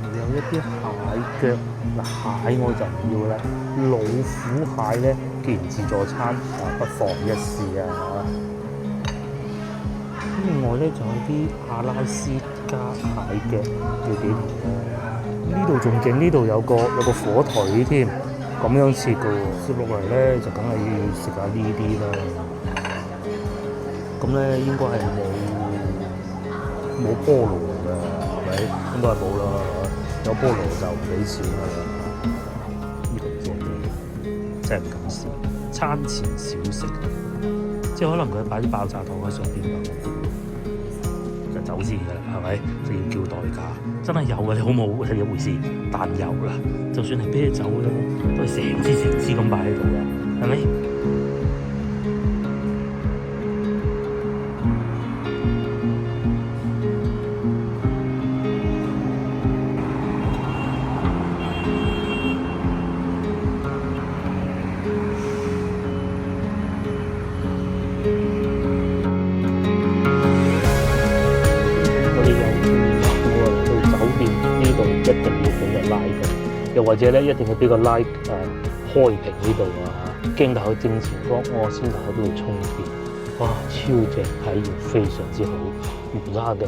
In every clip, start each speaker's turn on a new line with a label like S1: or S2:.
S1: 仲有一啲蟹腳。嗱，蟹我就唔要啦，老虎蟹咧，既然自助餐不妨一試啊！另外咧，仲有啲阿拉斯加蟹腳，要幾條咧？呢度仲勁，呢度有個火腿添，咁樣切嘅喎。接落嚟咧，就梗係要食下呢啲啦。咁咧應該係冇菠蘿㗎，係咪？應該係冇啦。有菠蘿就唔俾錢啦。呢個正嘅，真係唔敢試。餐前小食，即係可能佢擺啲爆炸糖喺上邊㗎。就走先㗎啦，係咪？就要叫代價，真係有嘅，你好冇係一回事，但有啦，就算係啤酒咧，都係成支咁擺喺度嘅，係咪？一定要俾個 like 佢，又或者咧一定要俾個 like 開屏呢度啊！鏡頭正前方，我先頭喺度充電，哇，超正，體驗非常之好，唔差嘅，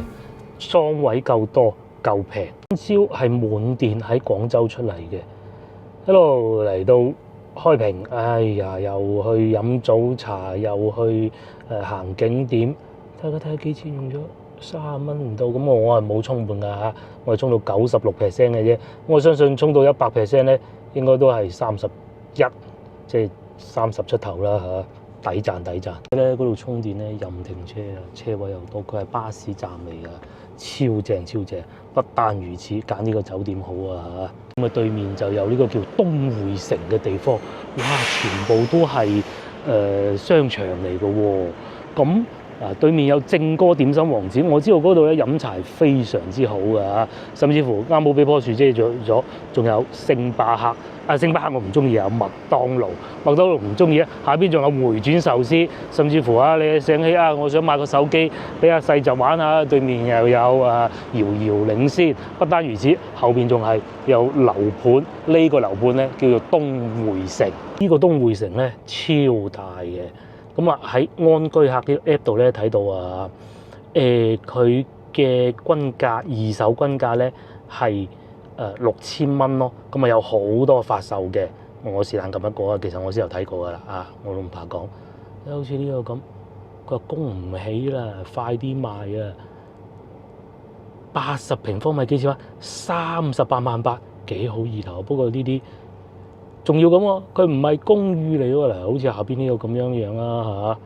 S1: 倉位夠多，夠平。今朝係滿電喺廣州出嚟嘅，一路嚟到開屏，哎呀，又去飲早茶，又去行景點，睇下幾錢用咗。30蚊唔到，咁我係冇充滿㗎嚇，我係充到96% 嘅啫。我相信充到100% 咧，應該都係31，即係30出頭啦嚇，抵賺抵賺。咧嗰度充電咧任停車啊，車位又多，佢係巴士站嚟㗎，超正超正。不但如此，揀呢個酒店好啊嚇。咁啊對面就有呢個叫東匯城嘅地方，哇，全部都係商場嚟㗎喎，咁。對面有正哥點心王子，我知道嗰度咧飲茶係非常之好嘅嚇，甚至乎啱好俾棵樹遮咗，仲有星巴克。星巴克我唔中意，有麥當勞唔中意啊。下邊仲有回轉壽司，甚至乎你醒起我想買個手機俾阿細侄玩下，對面又有遙遙領先。不單如此，後邊仲係有樓盤，呢個樓盤咧叫做東匯城。呢個東匯城咧超大嘅。咁喺安居客嘅 app 度咧睇到佢嘅均價二手均價咧係6000蚊咯。咁有好多發售嘅，我是但撳一個啊。其實我先有睇過噶啦我都唔怕講。好似呢個咁，佢話供唔起啦，快啲賣啊！80平方米幾錢啊？38萬8，幾好意頭。不過呢啲仲要咁喎，佢唔係公寓嚟喎，嗱，好似下邊呢個咁樣啦嚇，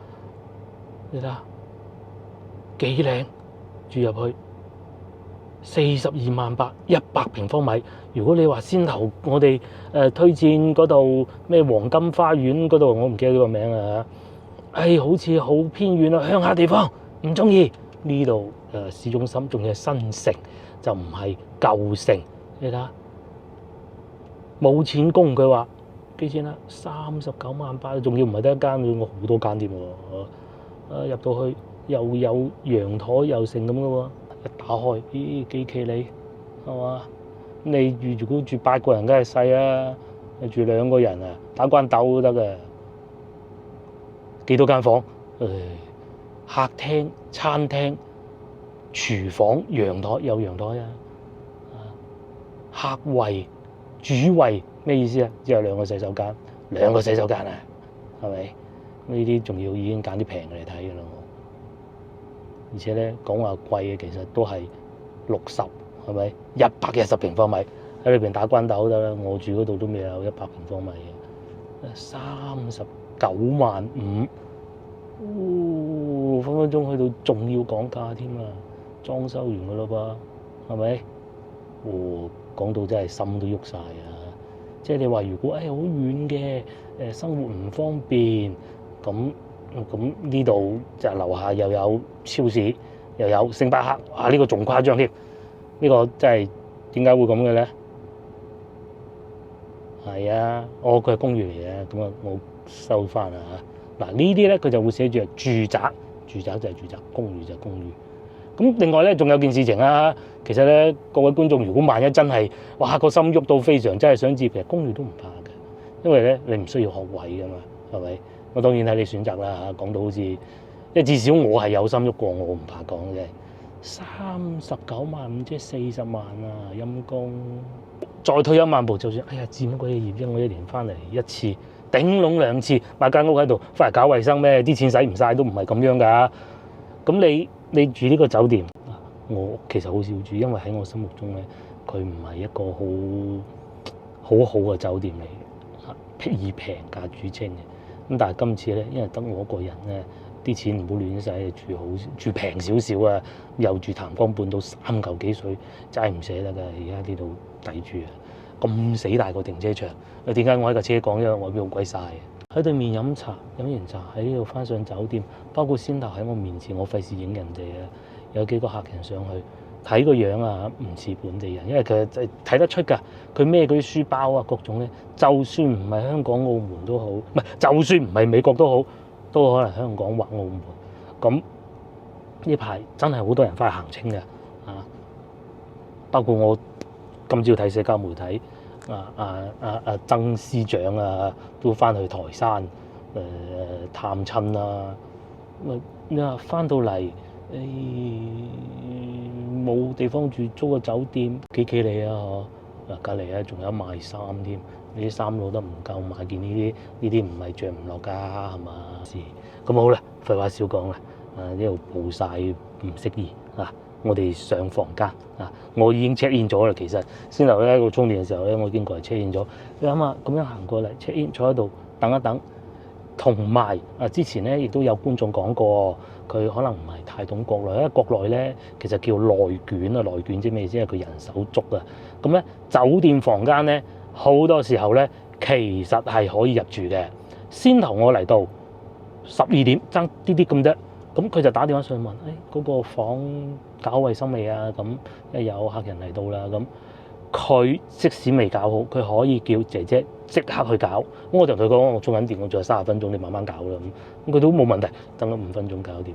S1: 你睇下幾靚，住入去42萬8，100平方米。如果你話先頭我哋推薦嗰度咩黃金花園嗰度，我唔記得咗個名啊，好似好偏遠啊，鄉下地方唔中意。呢度市中心仲係新城，就唔係舊城，你睇下。冇錢供，佢話幾錢啊？39萬8，仲要唔係得一間，我好多間添喎。入到去又有陽台又成咁嘅喎，一打開，咦幾企理係嘛？你如果住8個人，梗係細啊。你住2個人打關鬥都得嘅。幾多間房？客廳、餐廳、廚房、陽台有陽台客位。主衛咩意思啊？只有2個洗手間，2個洗手間係咪？呢啲仲要已經揀啲平嘅嚟睇嘅啦。而且咧講話貴嘅，其實都係60，係咪？110平方米喺裏邊打關鬥得啦。我住嗰度都未有100平方米嘅，39萬5，分分鐘去到仲要講價添啊！裝修完嘅咯噃，係咪？講到真係心都喐晒即係你話如果好遠嘅生活唔方便，咁呢度就樓下又有超市，又有星巴克，呢個仲誇張添，呢個真係點解會咁嘅咧？係佢係公寓嚟嘅，咁我收翻啦嚇。嗱呢啲咧佢就會寫住住宅就係住宅，公寓就係公寓。咁另外咧，仲有件事情啊，其實咧，各位觀眾，如果萬一真係哇個心喐到非常，真係想接，其實公寓都唔怕嘅，因為咧你唔需要學位噶嘛，係咪？我當然睇你選擇啦嚇，講到好似，因為至少我係有心喐過，我唔怕講嘅。39萬即係40萬啊，陰公。再退一萬步，就算哎呀佔乜鬼嘢業啫，我一年翻嚟一次，頂籠2次買間屋喺度，翻嚟搞衞生咩？啲錢使唔晒都唔係咁樣㗎。咁你住呢個酒店，我其實好少住，因為喺我心目中咧，佢唔係一個好嘅酒店嚟嘅，以平價著稱嘅。咁但係今次咧，因為得我一個人咧，啲錢唔好亂使，住平少少啊，又住譚江半島3嚿幾水，真係唔捨得㗎。而家呢度抵住啊，咁死大個停車場，點解我喺架車講？因為我邊好鬼曬。喺對面飲茶，飲完茶喺呢度翻上酒店，包括先頭喺我面前，我費事影人哋啊。有幾個客人上去睇個樣啊，唔似本地人，因為佢睇得出㗎，佢孭嗰啲書包啊各種咧，就算唔係香港澳門都好，唔係就算唔係美國都好，都可能香港或澳門。咁呢排真係好多人翻去行清嘅啊，包括我今朝睇社交媒體。曾司長啊，都翻去台山探親啦。你話翻到嚟冇地方住，租個酒店幾企理啊？嗬，隔離啊仲有賣衫添，你啲衫攞得唔夠買件呢啲唔係着唔落㗎，係嘛？咁好啦，廢話少講啦，呢度報晒唔適宜啊！我哋上房間啊！我已經 check in 咗啦。其實先頭咧個充電嘅時候咧，我已經過嚟 check in 咗。你諗下，咁樣行過嚟 check in，坐喺度等一等。同埋之前咧亦都有觀眾講過，佢可能唔係太懂國內，因為國內咧其實叫內卷啊，內卷即係咩意思？係佢人手足啊。咁咧酒店房間咧好多時候咧其實係可以入住嘅。先頭我嚟到12點爭啲啲咁啫。咁佢就打電話上去問，嗰個房搞衞生未啊？咁有客人嚟到啦，咁佢即使未搞好，佢可以叫姐姐即刻去搞。咁我就同佢講，我充緊電，我仲有30分鐘，你慢慢搞啦。咁佢都冇問題，等咗5分鐘搞掂，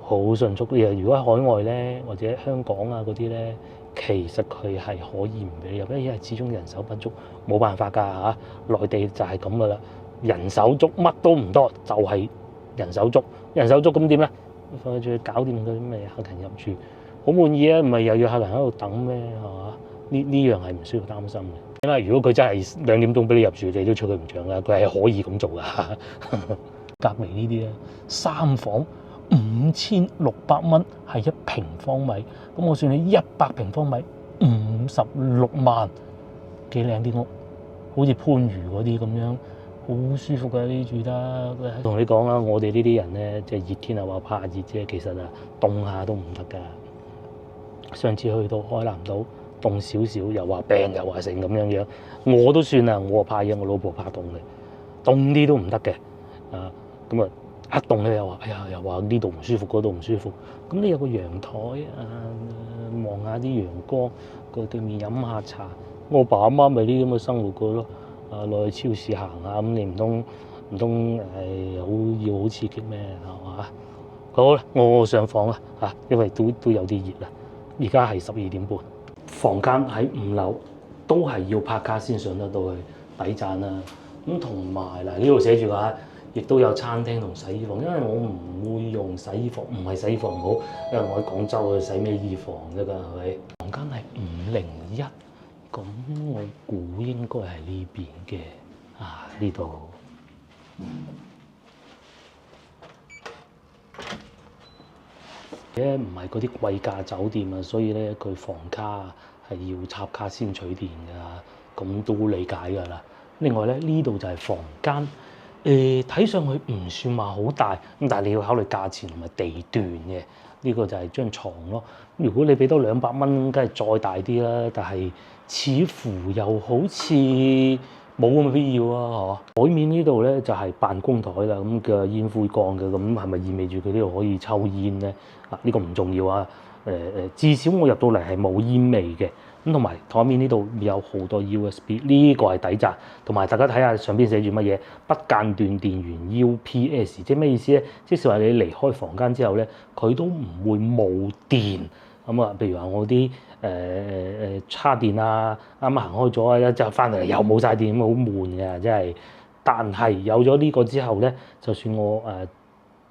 S1: 好迅速。如果喺海外咧，或者香港啊嗰啲咧，其實佢係可以唔俾你入，因為始終人手不足，冇辦法㗎嚇。內地就係咁噶啦，人手足乜都唔多，就係人手足。人手足咁點咧？快脆搞掂佢啲咩客人入住，好滿意啊！唔係又要客人喺度等咩係嘛？呢樣係唔需要擔心嘅。因為如果佢真係2點鐘俾你入住，你都吹佢唔漲㗎。佢係可以咁做㗎。隔離呢啲咧，3房5600蚊係1平方米，咁我算你100平方米56萬，幾靚啲屋，好似番禺嗰啲咁樣。好舒服嘅呢住得，同你講啦，我哋呢啲人咧，即係熱天啊話怕熱啫，其實啊凍下都唔得㗎。上次去到海南島，凍少少又話病又話成咁樣樣，我都算啦，我怕熱，我老婆怕凍嘅，凍啲都唔得嘅。咁啊一凍咧又話，哎呀又話呢度唔舒服，嗰度唔舒服。咁你有個陽台望下啲陽光，過對面飲下茶，我爸阿媽咪呢咁嘅生活過咯。落去超市行下，咁你唔通要好刺激咩？係嘛？好啦，我上房啦嚇，因為都有啲熱啦。而家係12點半，房間喺5樓，都係要拍卡先上得到去，抵讚啦。咁同埋嗱呢度寫住話，亦都有餐廳同洗衣房，因為我唔會用洗衣房，唔係洗衣房唔好，因為我喺廣州去洗咩衣房啫㗎，係咪？房間係501。咁我估應該係呢邊嘅呢度。咧唔係嗰啲貴價酒店啊，所以咧佢房卡係要插卡先取電㗎，咁都理解㗎啦。另外咧呢度就係房間，睇上去唔算話好大，咁但係你要考慮價錢同埋地段嘅。呢個就係張床咯。如果你俾多200蚊，梗係再大啲啦。但係似乎又好似冇咁嘅必要啊，係嘛？台面呢度咧就係辦公台啦，咁嘅煙灰缸嘅，咁係咪意味住佢呢度可以抽煙咧？呢個唔重要啊。至少我入到嚟係冇煙味嘅。咁同埋台面呢度有好多 USB， 呢個係底閘，同埋大家睇下上邊寫住乜嘢，不間斷電源 UPS， 即係咩意思咧？即係話你離開房間之後咧，佢都唔會冇電。咁啊，譬如話我啲叉電啊，啱啱行開咗啊，一之後翻嚟又冇晒電，咁好悶嘅，真係。但係有咗呢個之後咧，就算我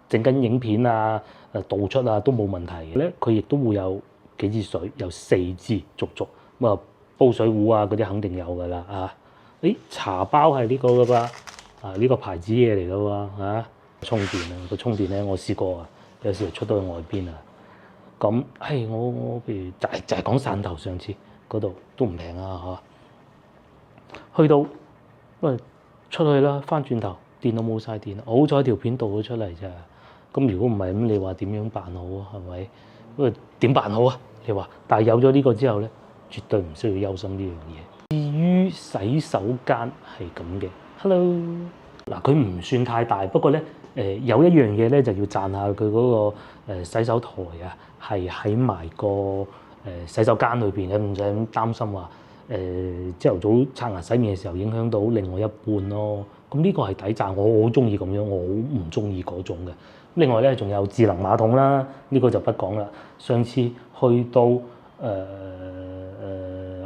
S1: 整緊影片啊、導出啊都冇問題嘅咧。佢亦都會有幾支水，有4支足足咁啊，煲水壺啊嗰啲肯定有㗎啦啊！誒茶包係呢個㗎噃啊，呢個牌子嘢嚟㗎喎啊！充電啊，個充電咧我試過啊，有時出到去外邊啊，咁我譬如就係講汕頭上次嗰度都唔平啊嚇，去到出去啦，翻轉頭電腦冇晒電，好彩條片導咗出嚟咋。咁如果唔係咁，你話點樣辦好啊？係咪？因為點辦好啊？你話，但係有咗呢個之後咧，絕對唔需要憂心呢樣嘢。至於洗手間係咁嘅，Hello 嗱，佢唔算太大，不過咧有一樣嘢咧就要讚下佢嗰個洗手台啊，係喺埋個洗手間裏邊嘅，唔使咁擔心話朝頭早刷牙洗面嘅時候影響到另外一半咯。咁呢個係抵讚，我好中意咁樣，我好唔中意嗰種嘅。另外咧，仲有智能馬桶啦，呢個就不講啦。上次去到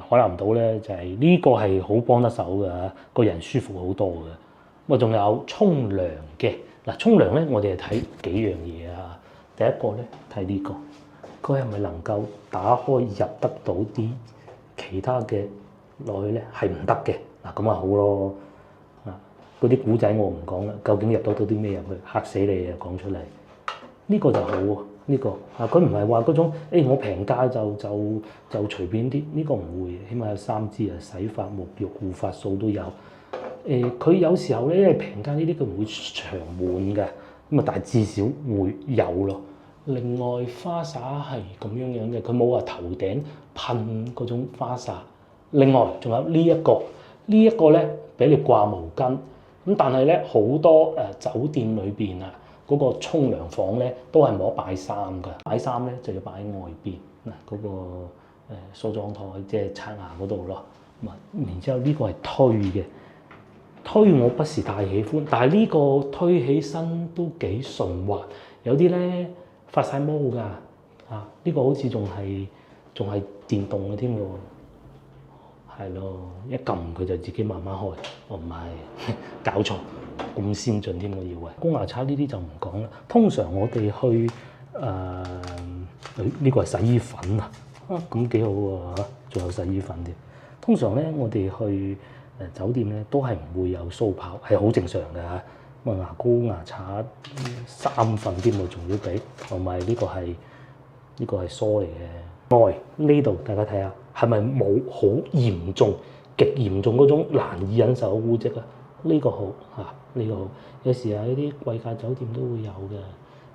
S1: 海南島咧，就係呢個係好幫得手嘅，個人舒服好多嘅。咁啊，仲有沖涼嘅嗱，沖涼咧，我哋係睇幾樣嘢啊。第一個咧睇呢個，佢係咪能夠打開入得到啲其他嘅落去咧？係唔得嘅嗱，咁啊好咯。嗰啲古仔我唔講啦，究竟入到啲咩入去，嚇死你啊！講出嚟呢個就好喎，呢個佢唔係話嗰種我平價就隨便啲，呢個唔會，起碼有3支啊，洗髮、沐浴、護髮素都有。佢有時候咧，因為平價呢啲佢唔會長滿嘅，咁啊，但係至少會有咯。另外花灑係咁樣嘅，佢冇話頭頂噴嗰種花灑。另外仲有呢一個咧，俾你掛毛巾。咁但係咧，好多酒店裏邊啊，嗰個沖涼房咧都係冇得擺衫㗎，擺衫咧就要擺喺外邊嗱，嗰個梳妝台即係刷牙嗰度咯。咁啊，然之後呢個係推嘅，推我不是太喜歡，但係呢個推起身都幾順滑，有啲咧發晒毛㗎啊！呢個好似仲係電動嘅添喎。係咯，一撳佢就自己慢慢開。我唔係搞錯，咁先進添，我以為。公牙刷呢啲就唔講啦。通常我哋去呢個係洗衣粉啊，咁幾好喎嚇，仲有洗衣粉添。通常咧，我哋去酒店咧都係唔會有鬚刨，係好正常嘅嚇。咁啊，牙膏牙刷3份添喎，仲要俾，同埋呢個係梳嚟嘅。外呢度大家睇下。係咪冇好嚴重、極嚴重嗰種難以忍受嘅污跡啊？呢個好嚇，呢個好。有時啊，呢啲貴價酒店都會有嘅，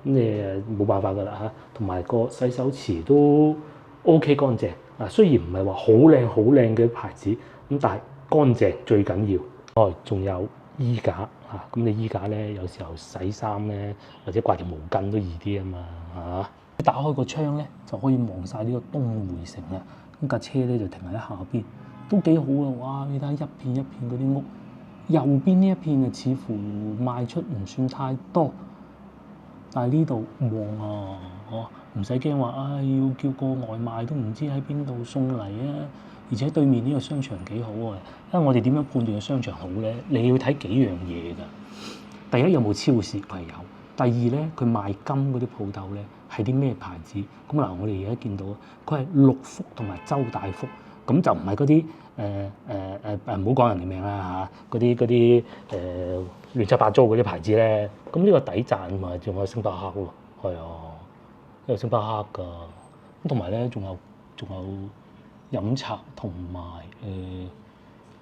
S1: 咁你冇辦法㗎啦嚇。同埋個洗手池都 OK 乾淨啊，雖然唔係話好靚嘅牌子，咁但係乾淨最緊要。仲有衣架嚇，咁你衣架咧有時候洗衫咧或者掛條毛巾都易啲啊嘛嚇。打開個窗咧就可以望晒呢個東薈城啦。咁架車咧就停喺下邊，都幾好啊！哇，你睇一片一片嗰啲屋，右邊呢一片啊，似乎賣出唔算太多，但係呢度旺啊！唔使驚話，要叫個外賣都唔知喺邊度送嚟啊！而且對面呢個商場幾好啊！因為我哋點樣判斷個商場好咧？你要睇幾樣嘢㗎。第一，有冇超市？係有。第二咧，佢賣金嗰啲鋪頭咧係啲咩牌子？咁嗱，我哋而家見到佢係六福同埋周大福，咁就唔係嗰啲唔好講人哋名啦嚇，嗰啲亂七八糟嗰啲牌子咧。咁呢個抵讚嘛，仲有星巴克喎，係啊，有星巴克㗎。咁同埋咧，仲有飲茶同埋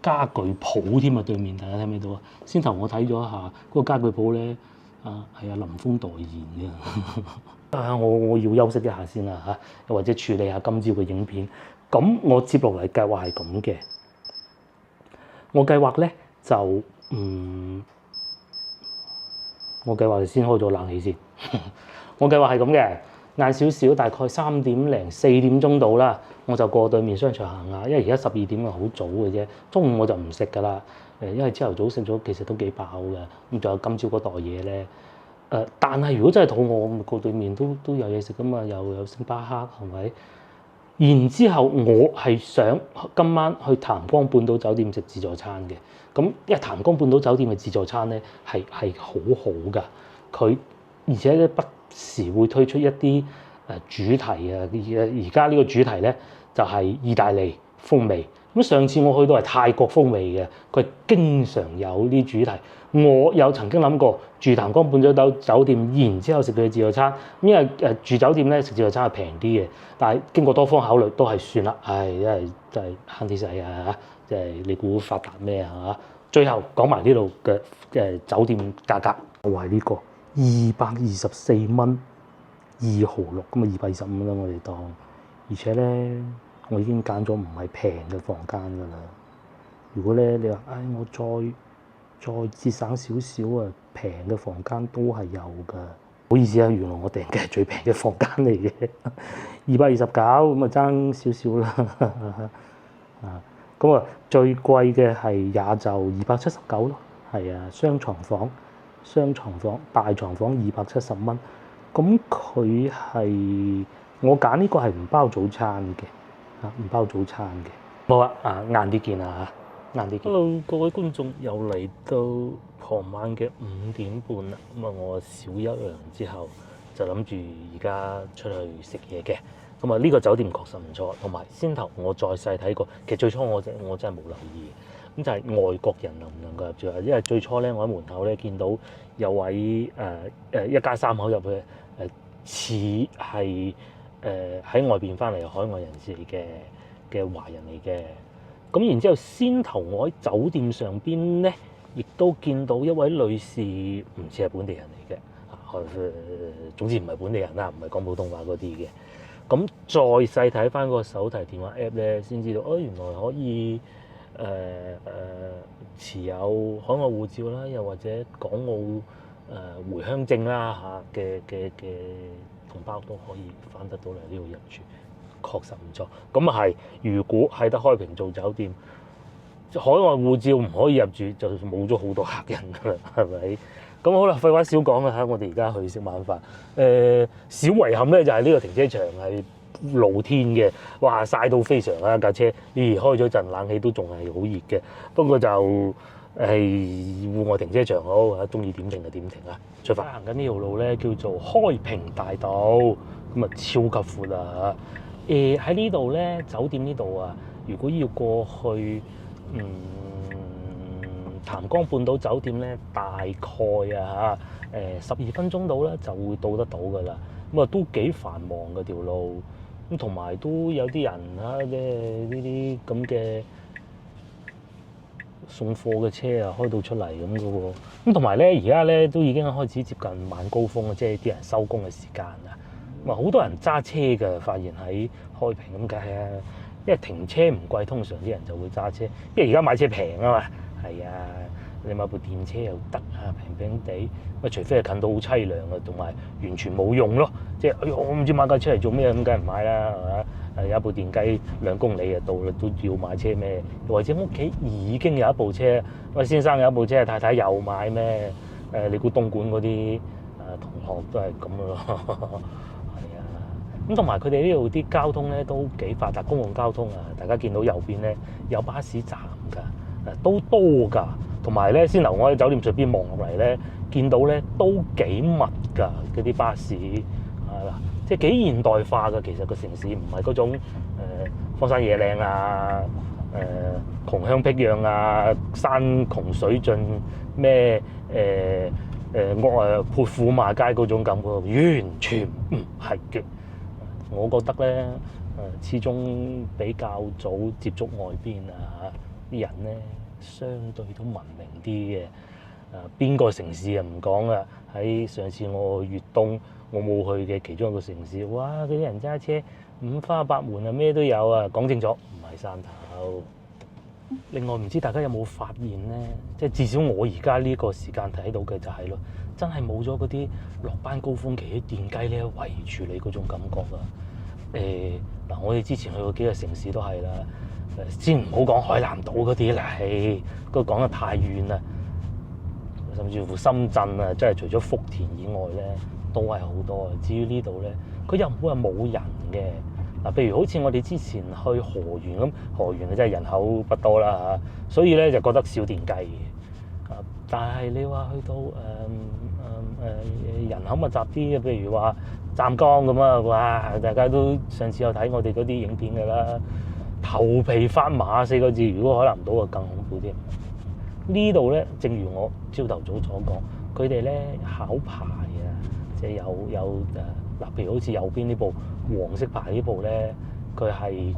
S1: 家具鋪添啊，對面大家睇唔睇到啊？先頭我睇咗一下嗰個家具鋪咧。係林峰代言嘅。我要休息一下先啦嚇，又或者處理下今朝嘅影片。咁我接落嚟計劃係咁嘅。我計劃咧就我計劃先開咗冷氣先。我計劃係咁嘅，晏少少，大概3點零4點鐘到啦，我就過對面商場行下，因為而家12點啊，好早嘅啫。中午我就唔食㗎啦，因為朝頭早食咗其實都幾飽嘅，咁仲有今朝嗰袋嘢咧。但係如果真係肚餓，我咪過對面都有嘢食㗎嘛，又有星巴克係咪？然之後我係想今晚去潭江半島酒店食自助餐嘅，咁因為潭江半島酒店嘅自助餐咧係好好㗎，佢而且咧不時會推出一啲主題啊，而家呢個主題咧就係意大利風味。咁上次我去到係泰國風味嘅，佢經常有啲主題。我有曾經諗過住潭江半島酒店，然之後食佢嘅自助餐，因為住酒店咧食自助餐係平啲嘅，但係經過多方考慮都係算啦。因為真係慳啲使啊，即係你估發達咩啊？最後講埋呢度嘅酒店價格，我係呢個224蚊2毫6，咁啊225蚊啦，我哋當。而且咧，我已經揀咗唔係平嘅房間㗎啦。如果咧你話，我再節省少少啊，平嘅房間都係有㗎。唔好意思啊，原來我訂嘅係最平嘅房間嚟嘅，229咁啊爭少少啦。咁啊最貴嘅係也就279咯，係啊，雙床房大床房270蚊。咁佢係我揀呢個係唔包早餐嘅，唔包早餐嘅。好啊，晏啲見啊嚇，晏啲見。Hello，各位觀眾，又嚟到傍晚嘅5點半啦。咁啊，我小休完之後就諗住而家出去食嘢嘅。咁啊，呢個酒店確實唔錯，同埋先頭我再細睇過，其實最初我真係冇留意。咁就係外國人能唔能夠入住啊？因為最初咧，我喺門口咧見到有位一家3口入去，似係喺外邊翻嚟海外人士嚟嘅華人嚟嘅。咁然之後，先頭我喺酒店上邊咧，亦都見到一位女士，唔似係本地人嚟嘅，總之唔係本地人啦，唔係講普通話嗰啲嘅。咁再細睇翻個手提電話 app 咧，先知道原來可以持有海外護照啦，又或者港澳回鄉證啦嘅同胞都可以翻得到嚟呢度入住，確實唔錯。咁啊係，如果喺得開平做酒店，海外護照唔可以入住，就冇咗好多客人噶啦，係咪？咁好啦，廢話少講啦嚇，我哋而家去食晚飯。小遺憾咧就係呢個停車場係露天嘅，哇曬到非常啦架車，開咗陣冷氣都仲係好熱嘅。不過就係戶外停車場好嚇，中意點停就點停啦。出發行緊呢條路咧叫做開平大道，咁啊超級闊啊！喺呢度咧酒店呢度啊，如果要過去潭江半島酒店咧，大概12分鐘到咧就會到得到噶啦。咁啊都幾繁忙嘅條路，咁同埋都有啲人即係呢啲咁嘅送貨嘅車啊開到出嚟咁嘅喎。咁同埋咧而家咧都已經開始接近晚高峰啊，即係啲人收工嘅時間啊。咁啊好多人揸車㗎，發現喺開平咁解啊。因為停車唔貴，通常啲人就會揸車，因為而家買車平啊嘛。係啊，你買部電車又得啊，平平地。咁除非係近到好凄涼啊，同埋完全冇用咯。即係我唔知買架車嚟做咩，咁梗係唔買啦，係嘛？有一部電雞2公里就到啦，都要買車咩？或者屋企已經有一部車，喂先生有一部車，太太又買咩？你估東莞嗰啲同學都係咁咯。咁同埋佢哋呢度啲交通咧都幾發達，公共交通啊，大家見到右邊咧有巴士站㗎，都多㗎。同埋咧，先頭我喺酒店上邊望落嚟咧，見到咧都幾密㗎嗰啲巴士，即係幾現代化㗎。其實個城市唔係嗰種荒山野嶺啊，窮鄉僻壤啊，山窮水盡咩潑婦罵街嗰種感覺，完全唔係嘅。我覺得咧，始終比較早接觸外邊啊，啲人咧相對都文明啲嘅。邊個城市啊唔講啊？喺上次我去粵東，我冇去嘅其中一個城市，哇！嗰啲人揸車五花八門啊，咩都有啊。講清楚，唔係山頭。另外唔知大家有冇發現咧，即係至少我而家呢個時間睇到嘅就係咯，真係冇咗嗰啲落班高峰期啲電雞咧圍住你嗰種感覺啊！嗱，我哋之前去過幾個城市都係啦，先唔好講海南島嗰啲啦，嗰講得太遠啦，甚至乎深圳啊，即係除咗福田以外咧，都係好多。至於呢度咧，佢又唔會話冇人嘅。嗱，譬如好似我哋之前去河源咁，河源啊真係人口不多啦嚇，所以咧就覺得少電雞嘅。但係你話去到人口密集啲嘅，譬如話湛江咁啊，哇！大家都上次有睇我哋嗰啲影片㗎啦，頭皮發麻4個字，如果海南島啊更恐怖啲。呢度咧，正如我朝頭早所講，佢哋咧考牌啊，即係有嗱，譬如好似右邊呢部黃色牌呢部咧，佢係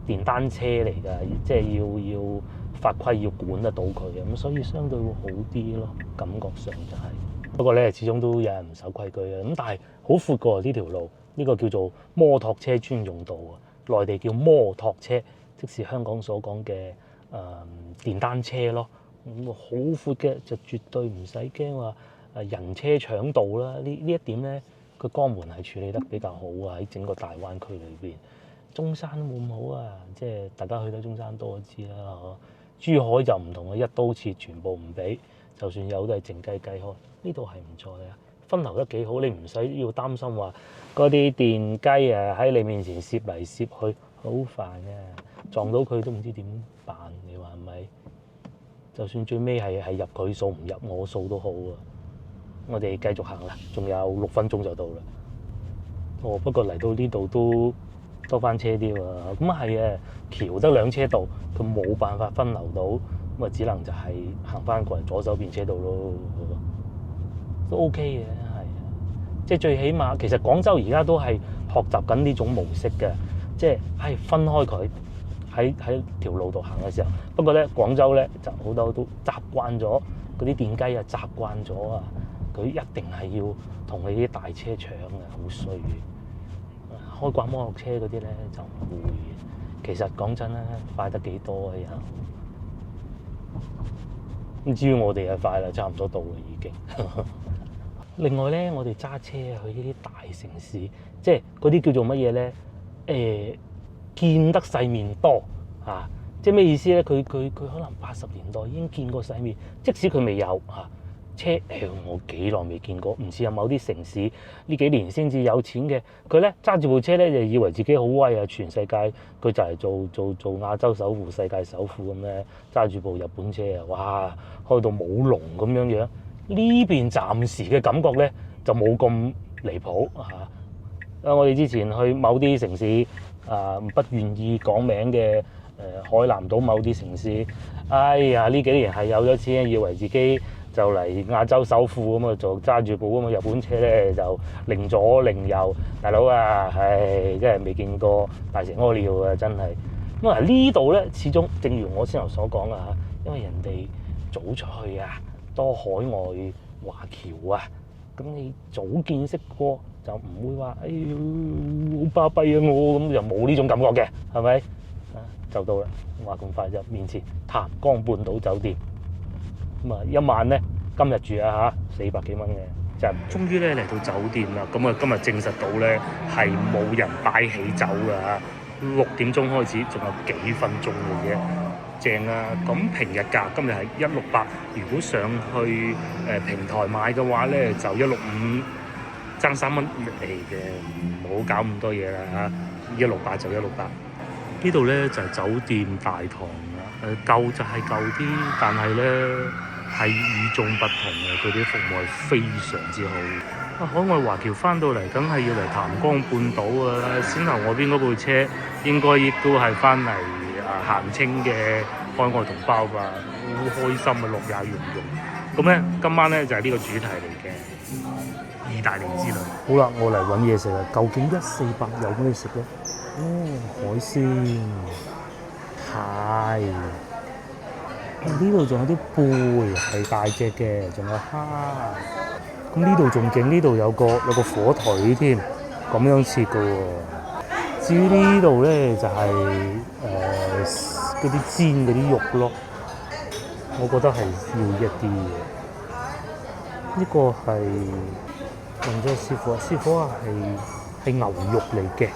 S1: 電單車嚟㗎，即係要法規要管得到佢嘅，咁所以相對會好啲咯，感覺上就係。不過咧，始終都有人唔守規矩嘅，咁但係好闊㗎呢條路，呢個叫做摩托車專用道啊，內地叫摩托車，即是香港所講嘅電單車咯，咁好闊嘅就絕對唔使驚話人車搶道啦。呢一點咧，佢江門係處理得比較好啊，喺整個大灣區裏邊。中山會唔好啊？即係大家去到中山多知啦，嗬。珠海就唔同啊，一刀切，全部唔俾，就算有都係靜雞雞開。呢度係唔錯嘅，分流得幾好，你唔使要擔心話嗰啲電雞啊喺你面前攝嚟攝去，好煩嘅，撞到佢都唔知點辦，你話係咪？就算最尾係入佢數唔入我數都好啊！我哋繼續行啦，仲有6分鐘就到啦。不過嚟到呢度都多翻車啲喎，咁係啊，橋得2車道，佢冇辦法分流到，咁啊只能就係行翻過嚟左手邊車道咯，都 OK 嘅，係啊，即係最起碼其實廣州而家都係學習緊呢種模式嘅，即係分開佢喺條路度行嘅時候。不過咧，廣州咧就好多都習慣咗嗰啲電雞啊，習慣咗啊，佢一定係要同你啲大車搶嘅，好衰嘅。開慣摩托車嗰啲咧就唔會嘅。其實講真啦，快得幾多啊又？咁至於我哋係快啦，差唔多到啦已經。另外咧，我哋揸車去呢啲大城市，即係嗰啲叫做乜嘢咧？見得世面多啊！即係咩意思咧？佢可能80年代已經見過世面，即使佢未有車，我幾耐未見過，唔似有某啲城市呢幾年先至有錢嘅，佢咧揸住部車咧就以為自己好威啊！全世界佢就係做亞洲首富、世界首富咁咧，揸住部日本車啊，哇，開到舞龍咁樣樣。呢邊暫時嘅感覺咧就冇咁離譜啊！我哋之前去某啲城市不願意講名嘅海南島某啲城市，哎呀呢幾年係有咗錢，以為自己就嚟亞洲首富咁啊，就揸住部咁嘅日本車咧就擰左擰右，大佬啊，真係未見過大蛇屙尿啊，真係。咁啊呢度咧，始終正如我先頭所講啊，因為人哋早出去啊，多海外華僑啊，咁你早見識過就唔會話好巴閉啊我咁，就冇呢種感覺嘅，係咪？就到啦，話咁快就面前譚江半島酒店。咁啊一晚咧，今日住400幾蚊嘅，就終於咧嚟到酒店啦。咁啊今日證實到咧係冇人擺起酒㗎，6點鐘開始，仲有幾分鐘嘅啫，正啊！咁平日價今日係168，如果上去平台買嘅話咧就165，爭3蚊嚟嘅，唔好搞咁多嘢啦嚇，168就168。呢度咧就係酒店大堂啦，舊就係舊啲，但係咧係與眾不同嘅，佢啲服務係非常之好。海外華僑翻到嚟，梗係要嚟譚江半島啊！先頭我邊嗰部車應該亦都係翻嚟行清嘅海外同胞吧，好開心啊，樂也融融。咁咧今晚咧就係呢個主題嚟嘅，意大利之旅。好啦，我嚟揾嘢食啦，究竟148有咩食咧？海鮮、蟹，呢度仲有啲貝係大隻嘅，仲有蝦。咁呢度仲勁，呢度有個火腿添，咁樣切嘅喎。至於呢度咧就係嗰啲煎嗰啲肉咯，我覺得係要一啲嘅。呢個係問咗師傅啊，師傅話係牛肉嚟嘅，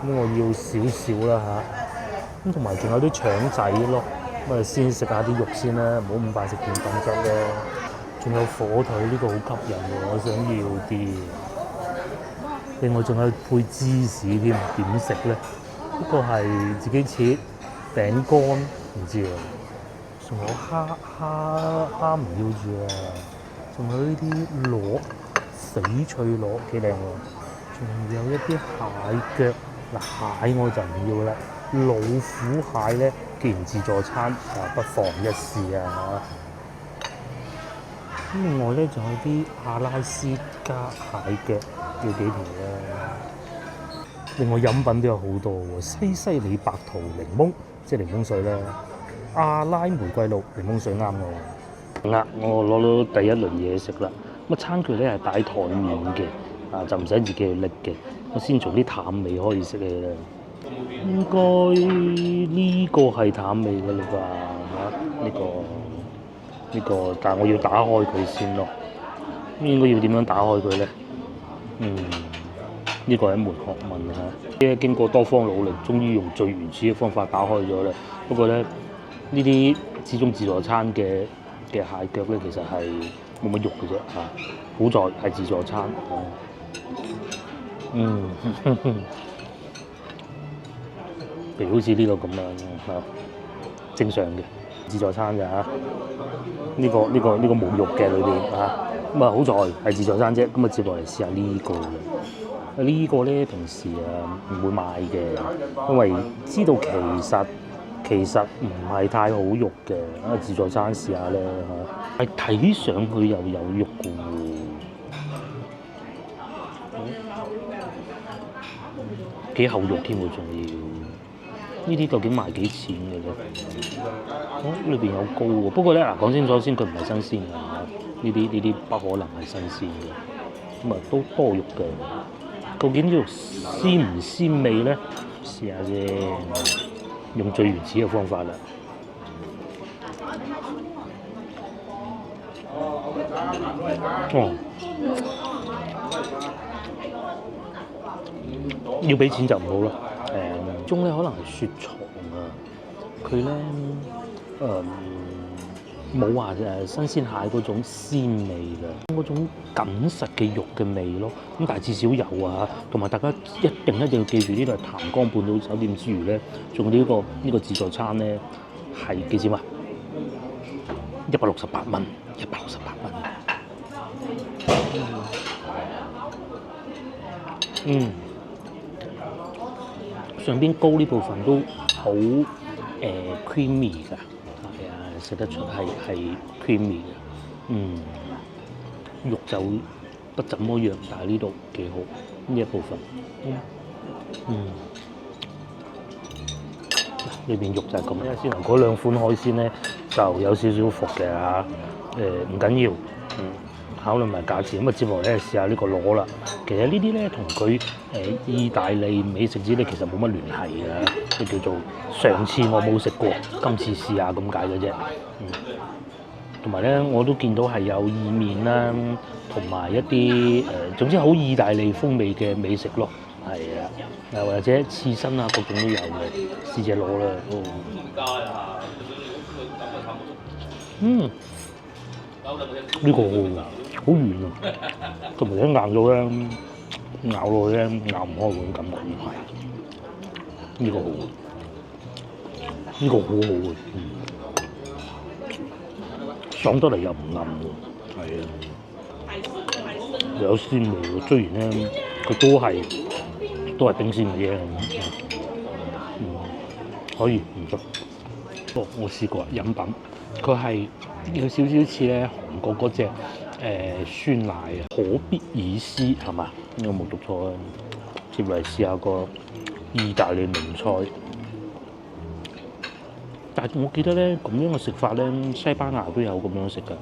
S1: 咁我要少少啦嚇。咁同埋仲有啲腸仔咯，咁啊先食下啲肉先啦，唔好咁快食澱粉質咧。仲有火腿，呢個好吸引喎，我想要啲。另外仲有配芝士添，點食咧？呢個係自己切餅乾，唔知啊。仲有蝦唔要住啊！仲有呢啲螺，翡翠螺幾靚喎。仲有一啲蟹腳，嗱蟹我就唔要啦。老虎蟹咧，既然自助餐啊，不妨一試啊！另外咧，仲有啲阿拉斯加蟹腳，要幾條咧？另外飲品都有好多喎，西里白桃檸檬，即係檸檬水啦。阿拉玫瑰露檸檬水啱我。啦，我攞到第一輪嘢食啦。咁餐具咧係擺台面嘅，就唔使自己去拎嘅。我先從啲淡味開始食起啦。應該呢個係淡味㗎啦啩？呢個，但係我要打開佢先咯。應該要點樣打開佢咧？呢個係一門學問嚇。經過多方努力，終於用最原始嘅方法打開咗啦。不過咧，呢啲始終自助餐嘅蟹腳咧，其實係冇乜肉嘅啫嚇。好在係自助餐。譬如好似呢個咁樣嚇，正常嘅自助餐嘅嚇。呢個冇肉嘅裏邊嚇。咁啊好在係自助餐啫。咁啊接落嚟試下呢個嘅。呢個咧平時唔會買嘅，因為知道其實唔係太好肉嘅。自助餐試下咧嚇，係睇上去又有肉嘅喎，幾厚肉添喎，仲要。呢啲究竟賣幾錢嘅咧？裏邊有膏喎，不過咧講清楚先，佢唔係新鮮嘅嚇。呢啲不可能係新鮮嘅，咁啊都多肉嘅。究竟呢肉鮮唔鮮味咧？試下先，用最原始嘅方法啦。要俾錢就唔好啦。中咧可能係雪藏啊，佢咧冇話新鮮蟹嗰種鮮味嘅，嗰種緊實嘅肉嘅味咯。咁但係至少有啊，同埋大家一定要記住，呢度係譚江半島酒店之餘咧，仲有呢個自助餐咧係幾錢啊？168蚊，168蚊。上邊膏呢部分都好creamy 㗎，係啊，食得出係 creamy 嘅。肉就不怎麼樣，但係呢度幾好呢一部分。裏邊肉就係咁樣先。嗰兩款海鮮咧就有少少伏嘅嚇，唔緊要。考慮埋價錢，咁啊接落嚟試下呢個螺啦。其實呢啲咧同佢意大利美食之類其實冇乜聯繫嘅，即叫做上次我冇食過，今次試下咁解嘅啫。同埋咧，我都見到係有意麵啦，同埋一啲總之好意大利風味嘅美食咯。係啊，或者刺身啊，各種都有嘅。試隻螺啦。呢個好軟啊，同埋一硬到咧，咬落去咧咬唔開嗰種感覺，呢個好，呢個好好嘅，爽得嚟又唔腍喎，係啊，又有鮮味喎。雖然咧佢都係冰鮮嘅啫，可以唔錯。我試過飲品，佢係有少少似咧韓國嗰隻酸奶啊，可必爾斯係嘛？我冇讀錯啊！接嚟試下個意大利名菜，但係我記得咧咁樣嘅食法咧，西班牙都有咁樣食㗎。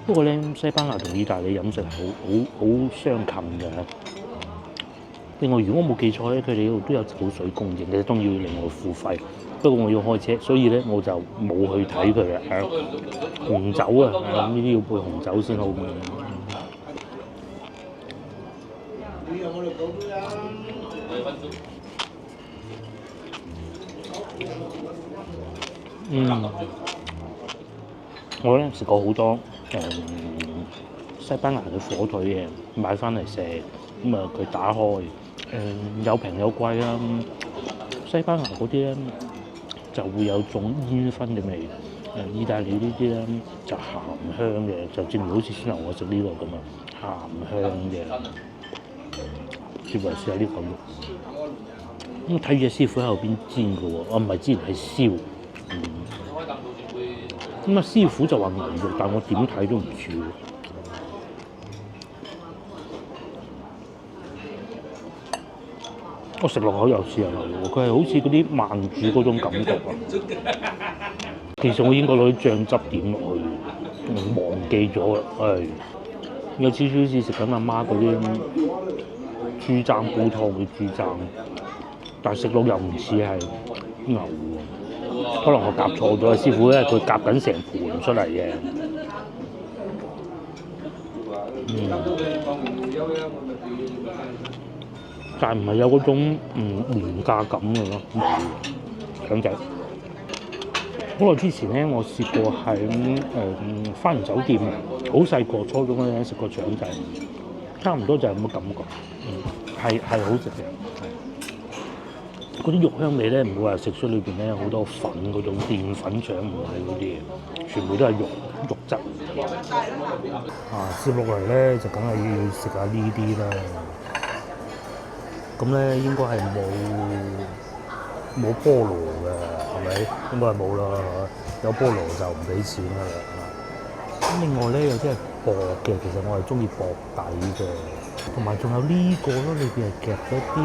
S1: 不過咧，西班牙同意大利飲食係好相近嘅。另外，如果我冇記錯咧，佢哋呢度都有酒水供應嘅，當然要另外付費。不過我要開車，所以咧我就冇去睇佢嘅。紅酒啊，呢啲要配紅酒先好味。我咧食過好多西班牙嘅火腿嘅，買翻嚟食，咁啊佢打開，有平有貴啦。西班牙嗰啲咧就會有種煙燻嘅味，意大利呢啲咧就鹹香嘅，就正如好似先頭我食呢個咁啊，鹹香嘅。接嚟試下呢個肉，咁睇住師傅喺後邊煎嘅喎，唔係煎係燒。咁啊師傅就話牛肉，但我點睇都唔似。我食落口又似係牛肉，佢係好似嗰啲慢煮嗰種感覺啊。其實我應該攞啲醬汁點落去，我忘記咗啦。有少少似食緊阿媽嗰啲豬踭煲湯嘅豬踭，但係食落又唔似係牛喎。可能我夾錯咗，師傅咧佢夾緊成盤出嚟嘅。但係唔係有嗰種廉價感嘅咯，冇腸仔。好耐之前咧，我試過喺花園酒店，好細個初中嗰陣食過腸仔，差唔多就係咁嘅感覺。係好食嘅。嗰啲肉香味咧，唔會話食出裏邊咧好多粉嗰種澱粉腸，唔係嗰啲嘢，全部都係肉質。接落嚟咧就梗係要食下呢啲啦。咁咧應該係冇菠蘿嘅，係咪？應該係冇啦。有菠蘿就唔俾錢㗎啦。咁另外咧有啲係薄嘅，其實我係中意薄底嘅。同埋仲有呢個咯，裏邊係夾咗啲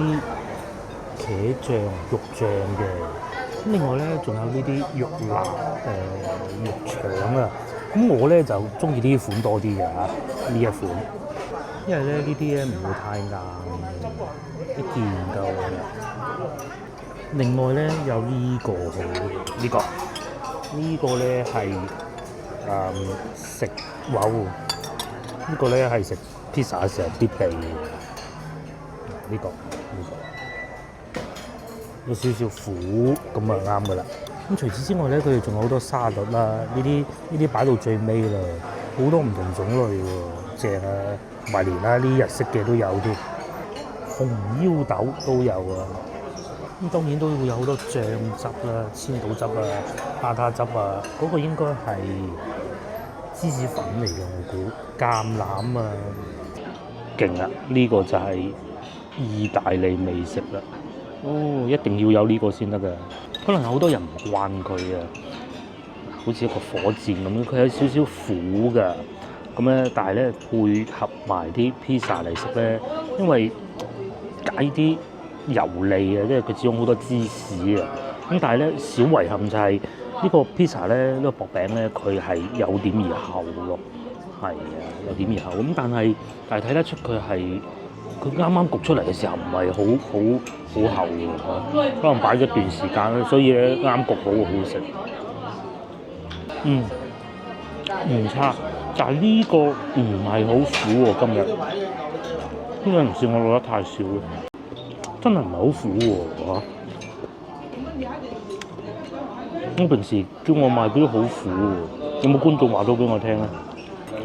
S1: 茄醬、肉醬嘅。咁另外咧仲有呢啲肉臘肉腸啊。咁我咧就中意呢款多啲嘅嚇，呢一款，因為咧呢啲咧唔會太硬，一件夠啦。另外咧有呢個好，呢個咧係食哇喎，呢個咧係食披薩嘅時候必備嘅。呢個有少少苦咁啊啱噶啦。咁除此之外咧，佢哋仲有好多沙律啦，呢啲擺到最尾啦，好多唔同種類喎，正啊！同埋連啦，呢日式嘅都有啲，紅腰豆都有啊。咁當然都會有好多醬汁啦、千島汁啊、巴塔汁啊，嗰個應該係芝士粉嚟嘅，我估橄欖啊，勁啊！呢個就係意大利美食啦。哦，一定要有呢個先得㗎。可能好多人唔慣佢啊，好似一個火箭咁樣，佢有少少苦㗎。咁咧，但係咧配合埋啲披薩嚟食咧，因為解啲油膩啊，因為佢始終好多芝士啊。咁但係咧，小遺憾就係呢個披薩咧，呢個薄餅咧，佢係有點而厚咯。係啊，有點而厚。咁但係睇得出佢係。佢啱啱焗出嚟嘅時候唔係好厚嘅，可能擺咗段時間咧，所以咧啱焗好好食。唔差，但係呢個唔係好苦喎。今日呢個唔算我攞得太少嘅，真係唔係好苦喎嚇。咁平時叫我買嗰啲好苦喎，有冇觀眾話到俾我聽咧？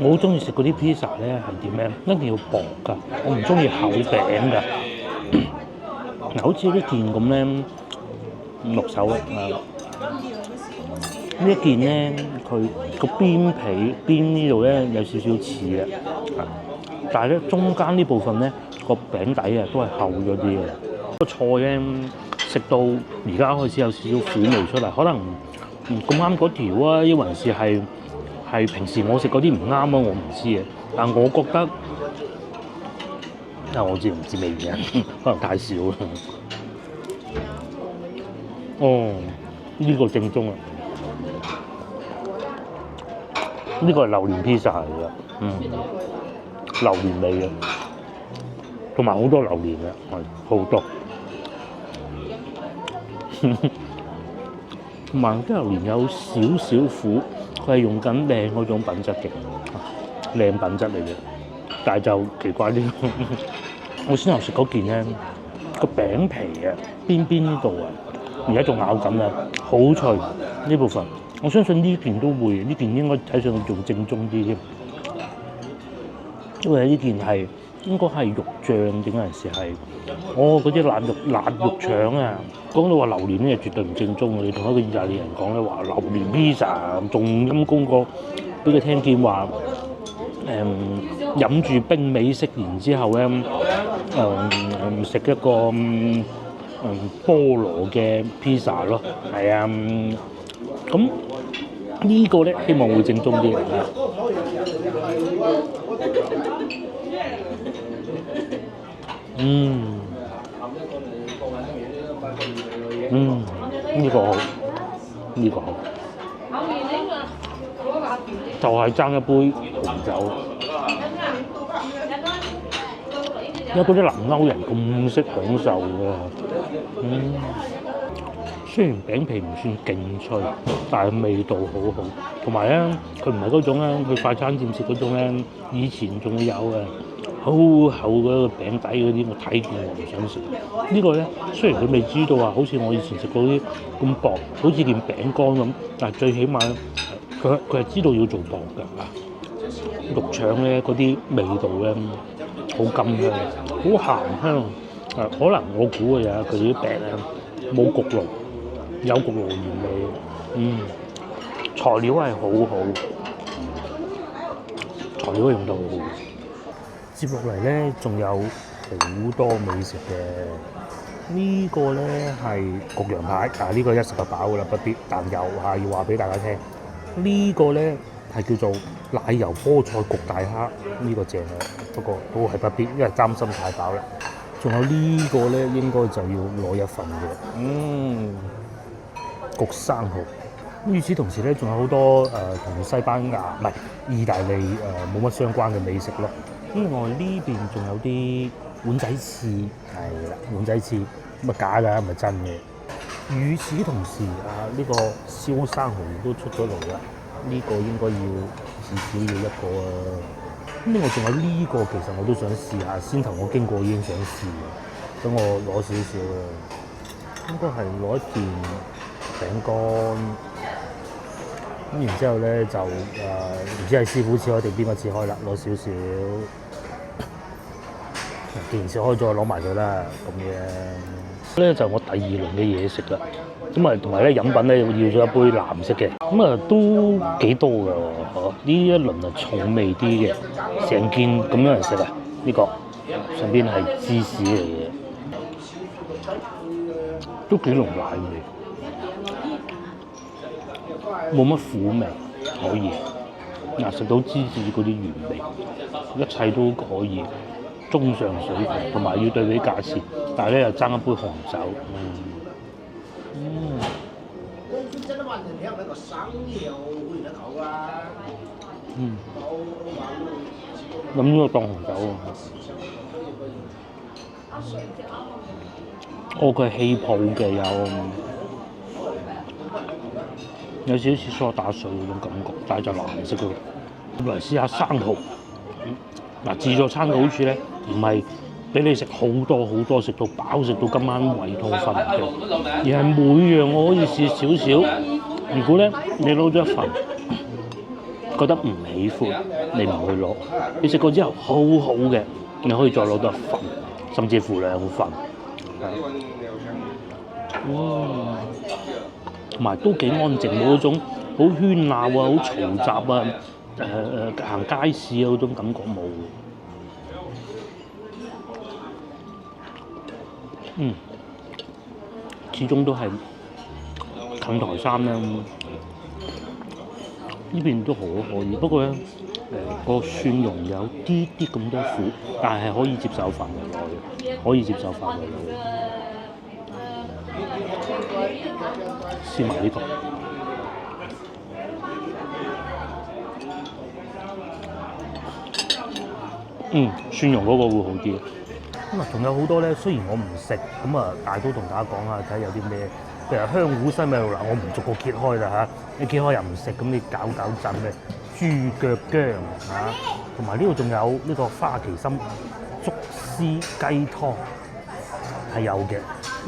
S1: 我好中意食嗰啲披薩咧，係點咧？一定要薄㗎，我唔中意厚餅㗎。嗱，好似呢件咁咧，落手啊！呢一件咧，佢個邊皮邊呢度咧有少少似嘅，但係咧中間呢部分咧個餅底啊都係厚咗啲嘅。個菜咧食到而家開始有少少苦味出嚟，可能唔咁啱嗰條啊，抑還是係平時我食嗰啲唔啱啊，我唔知嘅。但我覺得，我知唔知咩原因？可能太少啦。哦，呢個正宗啊！呢個係榴蓮披薩嚟嘅，榴蓮味嘅。同埋好多榴蓮嘅，係好多。同埋啲榴蓮有少少苦，佢係用緊靚嗰種品質嘅，靚品質嚟嘅。但係就奇怪啲，我先頭食嗰件咧，個餅皮啊邊邊呢度啊，而家仲咬緊啊，好脆呢部分。我相信呢件都會，呢件應該睇上去仲正宗啲添，因為呢件係應該係肉醬定還是係嗰啲辣肉腸啊。講到話榴蓮咧，絕對唔正宗嘅。你同一個意大利人講咧話榴蓮 pizza， 仲陰公過俾佢聽見話飲住冰美式，然之後咧食一個菠蘿嘅 pizza 咯，係啊，咁呢個咧希望會正宗啲。呢個好，呢個好，就係爭一杯紅酒。有嗰啲南歐人咁識享受㗎。雖然餅皮唔算勁脆，但係味道好好。同埋咧，佢唔係嗰種咧，去快餐店食嗰種咧，以前仲會有嘅好厚嗰個餅底嗰啲，我睇見我唔想食。呢個咧，雖然佢未知道話，好似我以前食嗰啲咁薄，好似件餅乾咁，但係最起碼佢係知道要做薄㗎。肉腸咧嗰啲味道咧好甘香，好鹹香。可能我估嘅呀，佢啲餅咧冇焗爐，有焗爐原味。材料係好好，材料用得好好。接落嚟咧，仲有好多美食嘅。呢個咧係焗羊排，但係呢個一食就飽㗎啦，不必。但又係要話俾大家聽，呢個咧係叫做奶油菠菜焗大蝦，呢個正嘅，不過都係不必，因為擔心太飽啦。仲有呢個咧，應該就要攞一份嘅。焗生蠔。與此同時咧，仲有好多同西班牙唔係意大利冇乜相關嘅美食咯。另外呢邊仲有啲碗仔翅，係啦，碗仔翅咁啊假㗎，唔係真嘅。與此同時呢個燒生蠔都出咗嚟啦，呢個應該要至少要一個啊。咁另外仲有呢個，其實我都想試下，先頭我經過已經想試，等我攞少少啊。應該係攞一件餅乾。咁然之後咧就唔知係師傅切開定邊個切開啦，攞少少。既然切開咗，攞埋佢啦，咁樣。咧就我第二輪嘅嘢食啦。咁啊，同埋咧飲品咧要咗一杯藍色嘅。咁啊都幾多㗎喎，呢一輪啊重味啲嘅，成件咁樣嚟食啊。呢個上邊係芝士嚟嘅，都幾濃奶味。冇乜苦味，可以食到芝士嗰啲原味，一切都可以中上水平，同埋要對比價錢，但係咧又爭一杯紅酒。咁呢個當紅酒喎。佢係氣泡嘅有少少梳打水嗰種感覺，但係就藍色嘅。咁嚟試下生蠔。自助餐嘅好處咧，唔係俾你食好多好多，食到飽，食到今晚胃痛瞓唔着，而係每樣我可以試少少。如果咧你攞咗一份，覺得唔喜歡，你唔會攞。你食過之後好好嘅，你可以再攞多一份，甚至乎2份。同埋都幾安靜，冇嗰種好喧鬧啊、好嘈雜啊、行街市啊嗰種感覺冇。始終都係近台山啦，呢邊都可以。不過咧，個蒜蓉有啲咁多苦，但係可以接受範圍內，可以接受範圍內。試埋呢個，蒜蓉嗰個會好啲。咁啊，仲有好多咧，雖然我唔食，咁啊，但係都同大家講下，睇下有啲咩，譬如香菇西米露嗱，我唔逐個揭開啦嚇，你揭開又唔食，咁你搞震嘅豬腳薑嚇，同埋呢度仲有呢個花旗參竹絲雞湯係有嘅。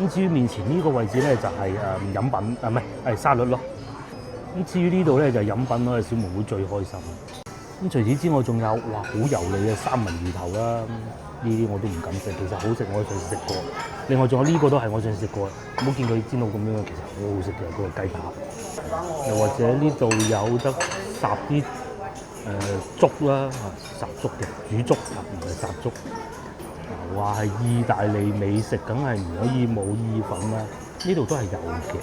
S1: 咁至於面前呢個位置咧就係飲品唔係沙律咯。咁至於呢度咧就係飲品咯，小妹妹最開心。咁除此之外仲有哇好油膩嘅三文魚頭啦，呢啲我都唔敢食，其實好食我上次食過。另外仲有呢個都係我上次食過，冇見佢煎到咁樣嘅，其實好好食嘅嗰個雞扒。又或者呢度有得烚啲粥啦，烚粥嘅煮粥唔係烚粥。話係意大利美食，梗係唔可以冇意粉啦。呢度都係有嘅。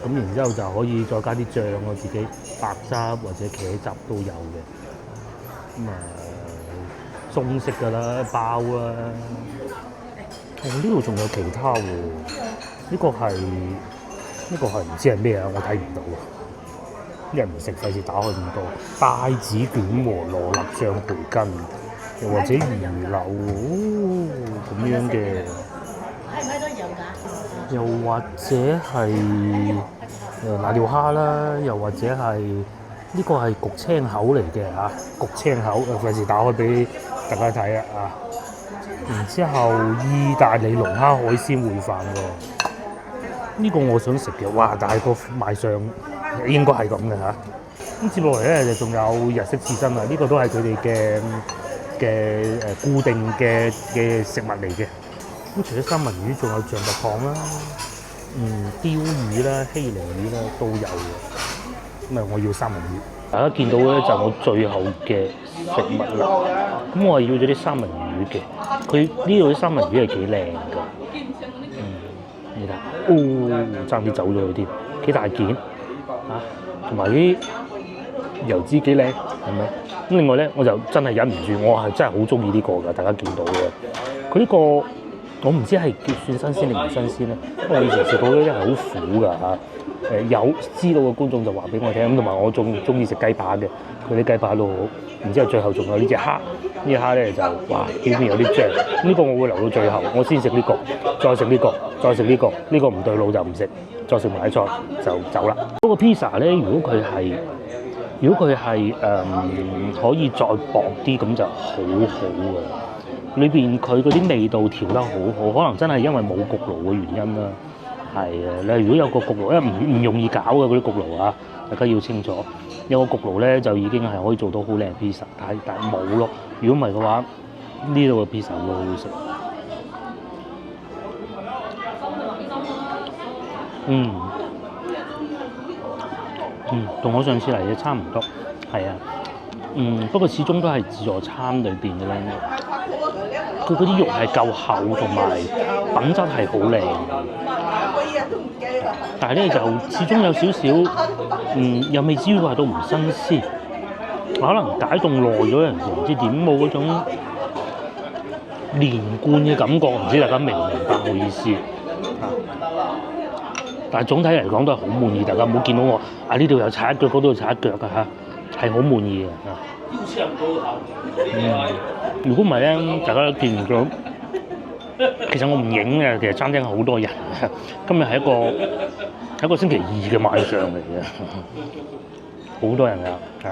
S1: 咁然之後就可以再加啲醬，我自己白汁或者茄汁都有嘅。咁中式㗎啦，包啦。呢度仲有其他喎。呢個係唔知係咩啊？我睇唔到啊。啲人唔食，費事打開咁多。帶子卷和羅勒醬培根，又或者魚柳咁樣嘅。又或者係瀨尿蝦啦，又或者係呢個係焗青口嚟嘅嚇，焗青口，費事打開俾大家睇啊！然之後意大利龍蝦海鮮燴飯喎，呢個我想食嘅，哇！但係個賣相應該係咁嘅嚇。咁接落嚟咧就仲有日式刺身啊，呢個都係佢哋嘅固定嘅食物嚟嘅。咁除咗三文魚，仲有象拔蚌啦、鯛魚啦、希靈魚啦都有嘅。咁啊，我要三文魚。大家見到咧就係我最後嘅食物啦。咁我係要咗啲三文魚嘅。佢呢度啲三文魚係幾靚㗎。你睇，爭啲走咗去添，幾大件啊！同埋啲油脂幾靚，係咪？咁另外咧，我就真係忍唔住，我係真係好中意呢個㗎。大家見到嘅，佢呢個。我唔知係叫算新鮮定唔新鮮咧，因為我以前食到咧係好苦㗎嚇。有知道嘅觀眾就話俾我聽，咁同埋我仲中意食雞扒嘅，佢啲雞扒都好。然之後最後仲有呢隻蝦，呢隻蝦咧就哇表面有啲醬，呢個我會留到最後，我先食呢個，再食呢個，再食呢個，呢個唔對路就唔食，再食埋啲菜就走啦。嗰個 pizza 咧，如果佢係可以再薄啲咁就好好㗎。裏邊佢嗰啲味道調得好好，可能真係因為冇焗爐嘅原因啦。係啊，你如果有個焗爐，因為唔容易搞嘅嗰啲焗爐啊，大家要清楚。有個焗爐咧就已經係可以做到好靚 pizza，但係冇咯。如果唔係嘅話，呢度嘅 pizza 會好好食。同我上次嚟嘅差唔多，係啊。不過始終都係自助餐裏邊嘅咧。佢嗰啲肉係夠厚，同埋品質係好靚。但係咧就始終有少少，又未至於話到唔新鮮。可能解凍耐咗，有陣時唔知點冇嗰種連貫嘅感覺，唔知大家明唔明白我意思？但係總體嚟講都係好滿意，大家唔好見到我呢度有踩一腳，嗰度有踩一腳㗎嚇，係好滿意嘅嚇。如果唔係咧，大家都見唔到。其實我唔影嘅，其實餐廳好多人。今日係一個星期二嘅晚上嚟嘅，好多人㗎嚇。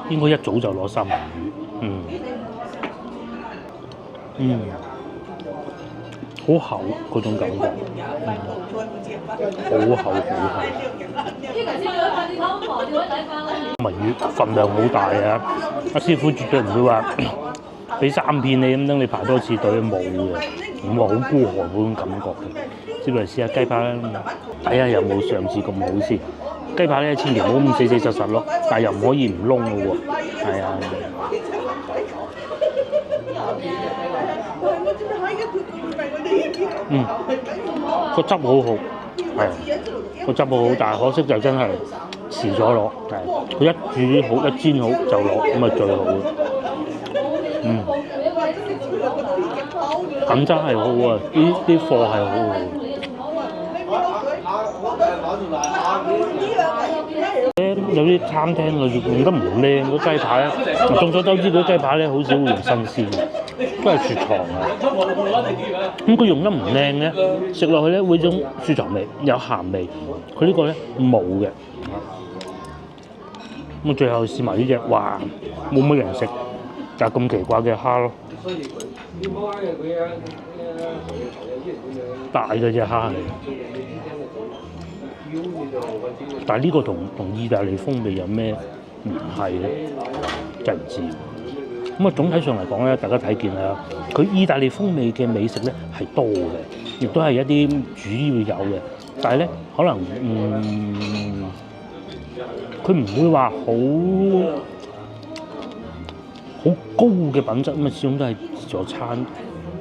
S1: 應該一早就攞三文魚。好厚嗰種感覺，好厚。三文魚份量好大啊！阿師傅絕對唔會話俾3片你咁等你排多次隊冇嘅，咁話好孤寒嗰種感覺嘅。接嚟試下雞扒啦，睇下有冇上次咁好先。雞扒咧千祈唔好咁死死實實咯，但係又唔可以唔燶嘅喎，係啊。個汁好好，係個汁好好，但係可惜就真係遲咗攞，係佢一煮好一煎好就攞，咁啊最好嘅。品質係好啊，啲貨係好好。有啲餐廳佢用得唔靚嗰雞排啊，眾所周知嗰雞排咧好少會用新鮮嘅，都係雪藏啊。咁佢用得唔靚咧，食落去咧會種雪藏味，有鹹味。佢呢個咧冇嘅。咁最後試埋呢隻，哇，冇乜人食，就係咁奇怪嘅蝦咯。大嘅隻蝦嚟，但係呢個同意大利風味有咩唔係咧？真係唔知。咁啊，總體上嚟講咧，大家睇見啦，佢意大利風味嘅美食咧係多嘅，亦都係一啲主要有嘅。但係咧，可能佢唔會話好高嘅品質，咁啊始終都係自助餐。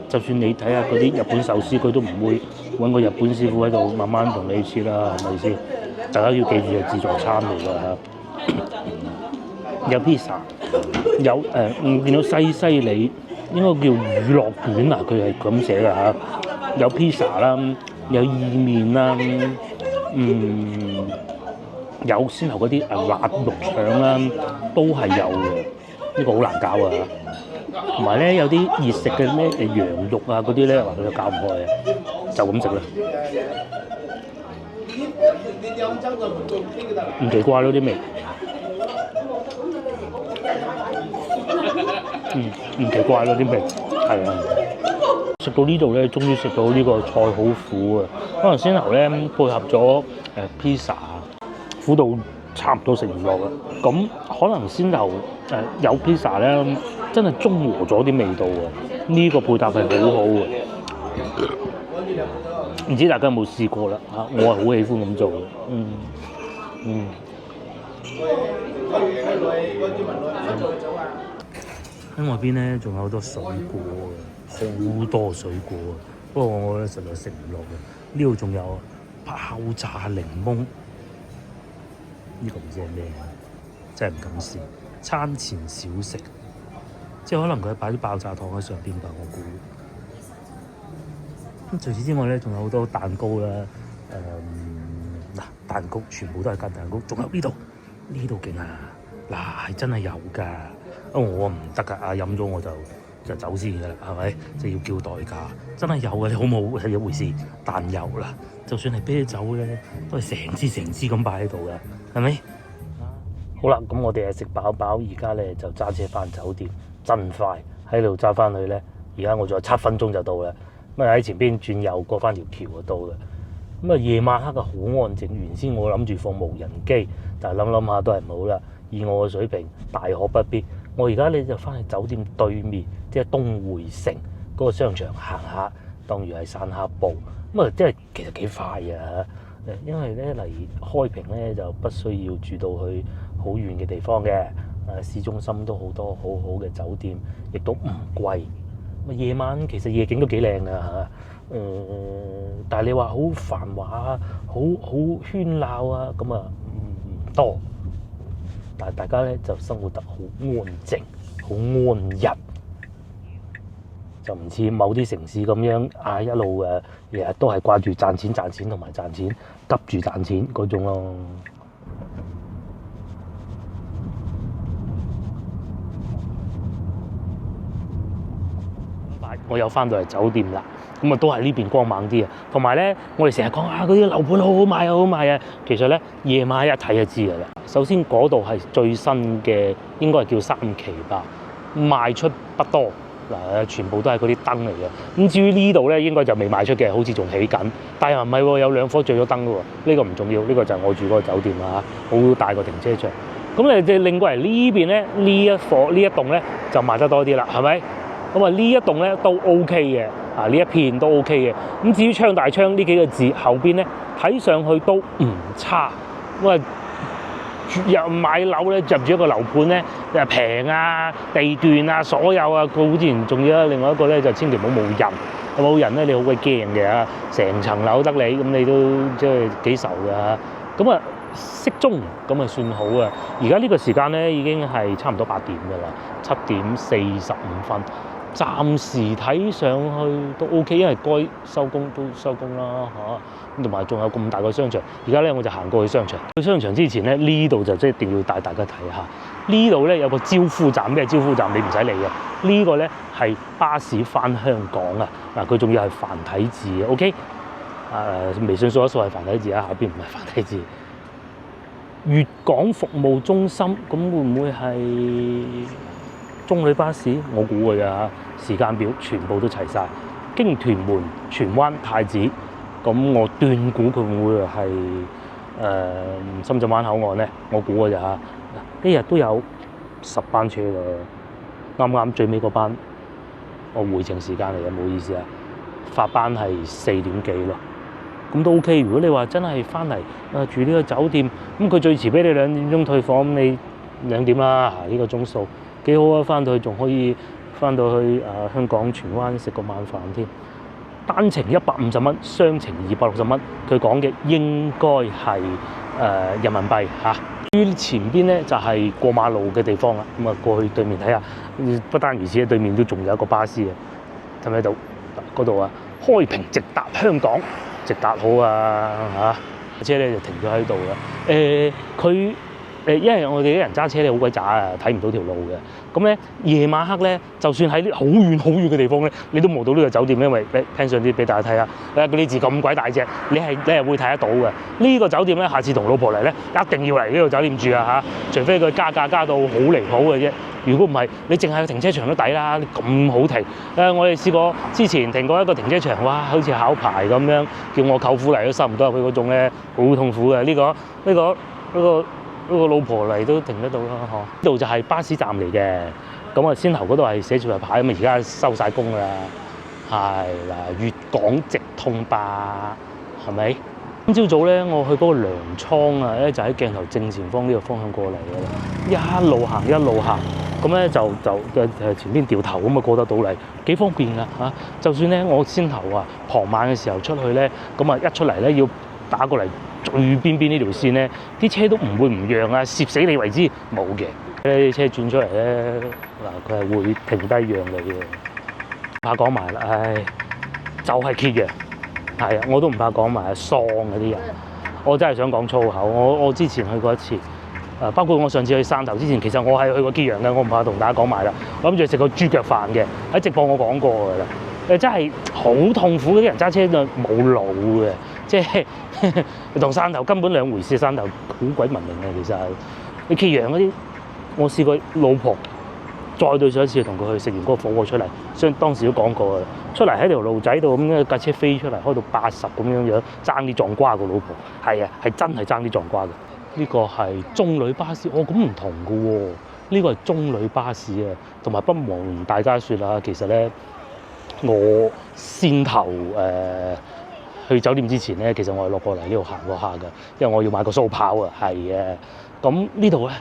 S1: 就算你睇下嗰啲日本壽司，佢都唔會揾個日本師傅喺度慢慢同你切啦，係咪先？大家要記住係自助餐嚟㗎嚇。有 pizza， 有我見到西里應該叫乳酪卷啊，佢係咁寫㗎嚇。有 pizza 啦，有意麵啦，有先後嗰啲辣肉腸啦，都係有嘅。呢個好難搞啊！同埋咧，有啲熱食嘅咩羊肉啊嗰啲咧，話佢就搞唔開啊，就咁食啦。唔奇怪咯啲味，唔奇怪咯啲味，係啊。食到呢度咧，終於食到呢個菜好苦啊！可能先頭咧配合咗pizza，苦到差唔多食唔落啦。咁可能先頭有 pizza 咧，真係中和咗啲味道啊！呢個配搭係好好嘅。唔知大家有冇試過啦嚇？我係好喜歡咁做嘅。喺外邊咧，仲有好多水果嘅，好多水果啊！不過我咧實在食唔落嘅。呢度仲有爆炸檸檬，呢個唔知係咩，真係唔敢試。餐前小食，即係可能佢擺啲爆炸糖喺上邊吧，我估。咁除此之外咧，仲有好多蛋糕啦，蛋糕全部都係間蛋糕，仲有呢度勁啊！嗱，係真係有㗎。我唔得㗎，飲咗我就走先㗎啦，係咪？就要叫代價，真係有嘅，你好冇係一回事。但有啦，就算係啤酒咧，都係成支咁擺喺度㗎，係咪？好啦，咁我哋係食飽飽，而家咧就揸車翻酒店，真快喺度揸翻去咧。而家我仲有7分鐘就到啦，咁啊喺前邊轉右過翻條橋就到啦。咁啊夜晚黑啊好安靜，原先我諗住放無人機，但係諗下都係唔好啦。以我嘅水平，大可不必。我而家咧就翻去酒店對面，即係東匯城嗰個商場行下，當如係散下步。咁啊，即係其實幾快啊！因為咧嚟開平咧就不需要住到去好遠嘅地方嘅，市中心都好多好好嘅酒店，亦都唔貴。咁夜晚其實夜景都幾靚㗎嚇，但係你話好繁華、好喧鬧啊，咁啊唔多。但係大家咧就生活得好安靜、好安逸，就唔似某啲城市咁樣一路日日都係掛住賺錢同埋賺錢，急住賺錢嗰種咯。我又翻到嚟酒店啦，咁啊都係呢邊光猛啲啊。同埋咧，我哋成日講嗰啲樓盤好好賣啊，其實咧夜晚一睇就知㗎啦。首先嗰度係最新嘅，應該係叫3期吧，賣出不多嗱，全部都係嗰啲燈嚟嘅。咁至於呢度咧，應該就未賣出嘅，好似仲起緊。但係唔係喎，有2顆着咗燈㗎喎。呢個唔重要，呢個就係我住嗰個酒店啦嚇，好大個停車場。咁你哋拎過嚟呢邊咧，呢一棟咧就賣得多啲啦，係咪？咁啊呢一棟咧都 OK 嘅，呢一片都 OK 嘅。咁至於昌大昌呢幾個字後邊咧，睇上去都唔差。咁啊入買樓咧，入住一個樓盤咧，又平啊，地段啊，所有啊，佢好之前仲有另外一個咧，就千祈唔好冇人。冇人咧，你好鬼驚嘅嚇，成層樓得你，咁你都即係幾愁㗎嚇。咁啊適中咁啊算好啊。而家呢個時間咧已經係差唔多8點㗎啦，7點45分。暫時睇上去都 OK， 因為該收工都收工啦嚇，同埋仲有咁大個商場。而家咧我就行過去商場，去商場之前咧呢度就一定要帶大家睇下。呢度咧有個招呼站，咩招呼站你唔使理嘅。呢個咧係巴士返香港啊！嗱，佢仲要係繁體字嘅 ，OK？ 微信掃一掃係繁體字啊，下邊唔係繁體字。粵港服務中心，咁會唔會係中旅巴士？我估㗎咋，時間表全部都齊晒。經屯門、荃灣、太子，咁我斷估佢會唔會係深圳灣口岸咧？我估㗎咋，一日都有10班車啦。啱啱最尾嗰班，我回程時間嚟嘅，唔好意思啊，發班係4點幾咯。咁都 OK。如果你話真係翻嚟住呢個酒店，咁佢最遲俾你2點鐘退房，咁你2點啦，呢個鐘數幾好啊！翻到去仲可以翻到去香港荃灣食個晚飯添。單程150蚊，雙程260蚊。佢講嘅應該係人民幣嚇。於前邊咧就係過馬路嘅地方啦。咁啊過去對面睇下，不單如此，對面都仲有一個巴士嘅，睇唔睇到？嗰度啊，開平直達香港。直達好啊嚇，車咧就停咗喺度啦。佢因為我哋啲人揸車咧好鬼渣啊，睇唔到條路嘅。咁咧夜晚黑咧，就算喺啲好遠嘅地方咧，你都望到呢個酒店，因為聽上啲俾大家睇下，嗰啲字咁鬼大隻，你係會睇得到嘅。呢個酒店咧，下次同老婆嚟咧，一定要嚟呢個酒店住啊嚇，除非佢加價加到好離譜嘅啫。如果唔係，你淨係停車場都抵啦，咁好停。我哋試過之前停過一個停車場，哇，好似考牌咁樣，叫我舅父嚟都收唔到入去嗰種咧，好痛苦嘅。呢個老婆嚟都停得到啦，嗬。呢度就係巴士站嚟嘅，咁啊先頭嗰度係寫住牌牌，咁啊而家收晒工啦，係啦，粵港直通巴，係咪？今朝早咧，我去嗰個糧倉啊，咧就喺鏡頭正前方呢個方向過嚟嘅啦，一路行一路行，咁咧就前邊掉頭咁啊過得到嚟，幾方便㗎嚇。就算咧我先頭傍晚嘅時候出去咧，咁啊一出嚟咧要打過嚟最邊呢條線咧，啲車都唔會唔讓啊，攝死你為之冇嘅。啲車轉出嚟咧，嗱佢係會停低讓你嘅。怕講埋啦，唉，就係揭陽。係啊，我都唔怕講埋喪嗰啲人，我真係想講粗口。我之前去過一次，包括我上次去汕頭之前，其實我係去過揭陽嘅，我唔怕同大家講埋啦。我諗住食個豬腳飯嘅，喺直播我講過㗎啦。真係好痛苦，嗰啲人揸車就冇腦嘅，即係同汕頭根本兩回事。汕頭好鬼文明嘅，其實你揭陽嗰啲，我試過老婆再對上一次同佢去食完嗰個火鍋出嚟，所以當時都講過㗎啦。出嚟喺條路仔度咁樣架車飛出嚟，開到80咁樣，爭啲撞瓜個老婆。係啊，係真係爭啲撞瓜嘅。呢個係中旅巴士，咁唔同嘅喎。呢個係中旅巴士啊，同埋不瞞大家説啦，其實咧我先頭去酒店之前咧，其實我係落過嚟呢度行過下嘅，因為我要買個蘇跑啊，係嘅。咁呢度咧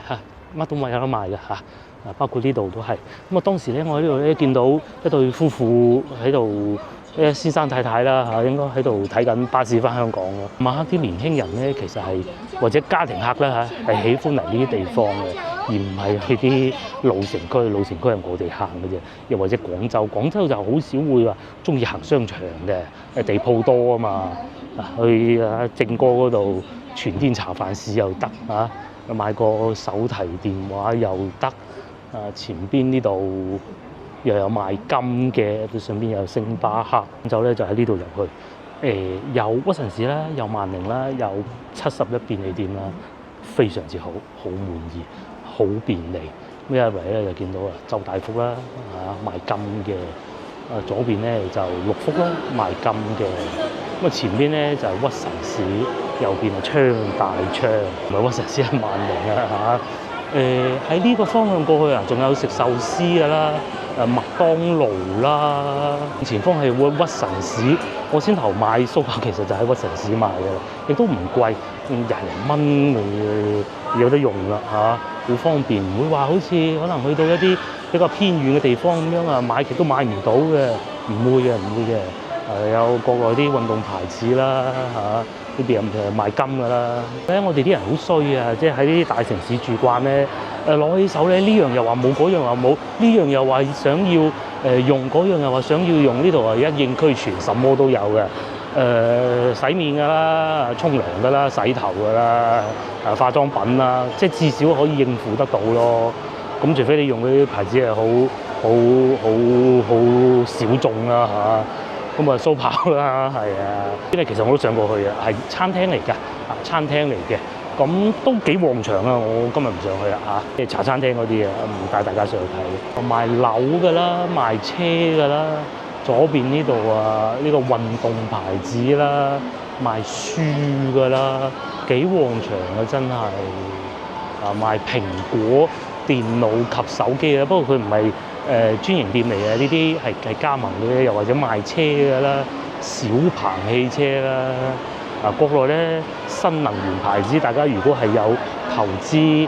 S1: 乜都有得賣嘅嚇。包括呢度都係咁啊！當時咧，我喺呢度咧見到一對夫婦喺度，先生太太啦嚇，應該喺度睇緊巴士返香港咯。晚黑啲年輕人咧，其實係或者家庭客啦嚇，係喜歡嚟呢啲地方嘅，而唔係去啲老城區。老城區係我哋行嘅啫，又或者廣州就好少會話中意行商場嘅，地鋪多啊嘛。去正哥嗰度全天茶飯市又得嚇，買個手提電話又得。前邊呢度又有賣金嘅，上邊有星巴克，咁就咧就喺呢度入去。有屈臣氏啦，有萬寧啦，有71便利店啦，非常之好，好滿意，好便利。咁一嚟咧就見到周大福啦，賣金嘅。左邊咧就六福啦，賣金嘅。咁前邊咧就屈臣氏，右邊係昌大昌，唔係屈臣氏係萬寧啊嚇。喺呢個方向過去仲有食壽司㗎啦，麥當勞啦，前方係屈臣氏。我先頭買蘇打其實就喺屈臣氏買嘅啦，亦都唔貴，20蚊有得用啦嚇，好方便，唔會話好似可能去到一啲比較偏遠嘅地方咁樣買極都買唔到嘅，唔會嘅。有國內啲運動牌子啦嚇，呢邊又賣金㗎啦。咧我哋啲人好衰啊，即係喺啲大城市住慣咧，攞起手咧呢樣又話冇，嗰樣又冇，呢樣又話想要用，嗰樣又話想要用，呢度啊一應俱全，什麼都有嘅。洗面㗎啦，沖涼㗎啦，洗頭㗎啦，化妝品啦，即係至少可以應付得到咯。咁除非你用嗰啲牌子係好小眾啦嚇，咁啊蘇跑啦，係啊，因為其實我都上過去啊，係餐廳嚟㗎，餐廳嚟嘅，咁都幾旺場啊！我今日唔上去啊嚇，即係茶餐廳嗰啲啊，唔帶大家上去睇。賣樓㗎啦，賣車㗎啦。左邊呢度啊，呢個運動牌子啦，賣書㗎啦，幾旺場啊！真係賣蘋果電腦及手機啊，不過佢唔係專營店嚟嘅，呢啲係加盟嘅，又或者賣車㗎啦，小鵬汽車啦。國內咧新能源牌子，大家如果係有投資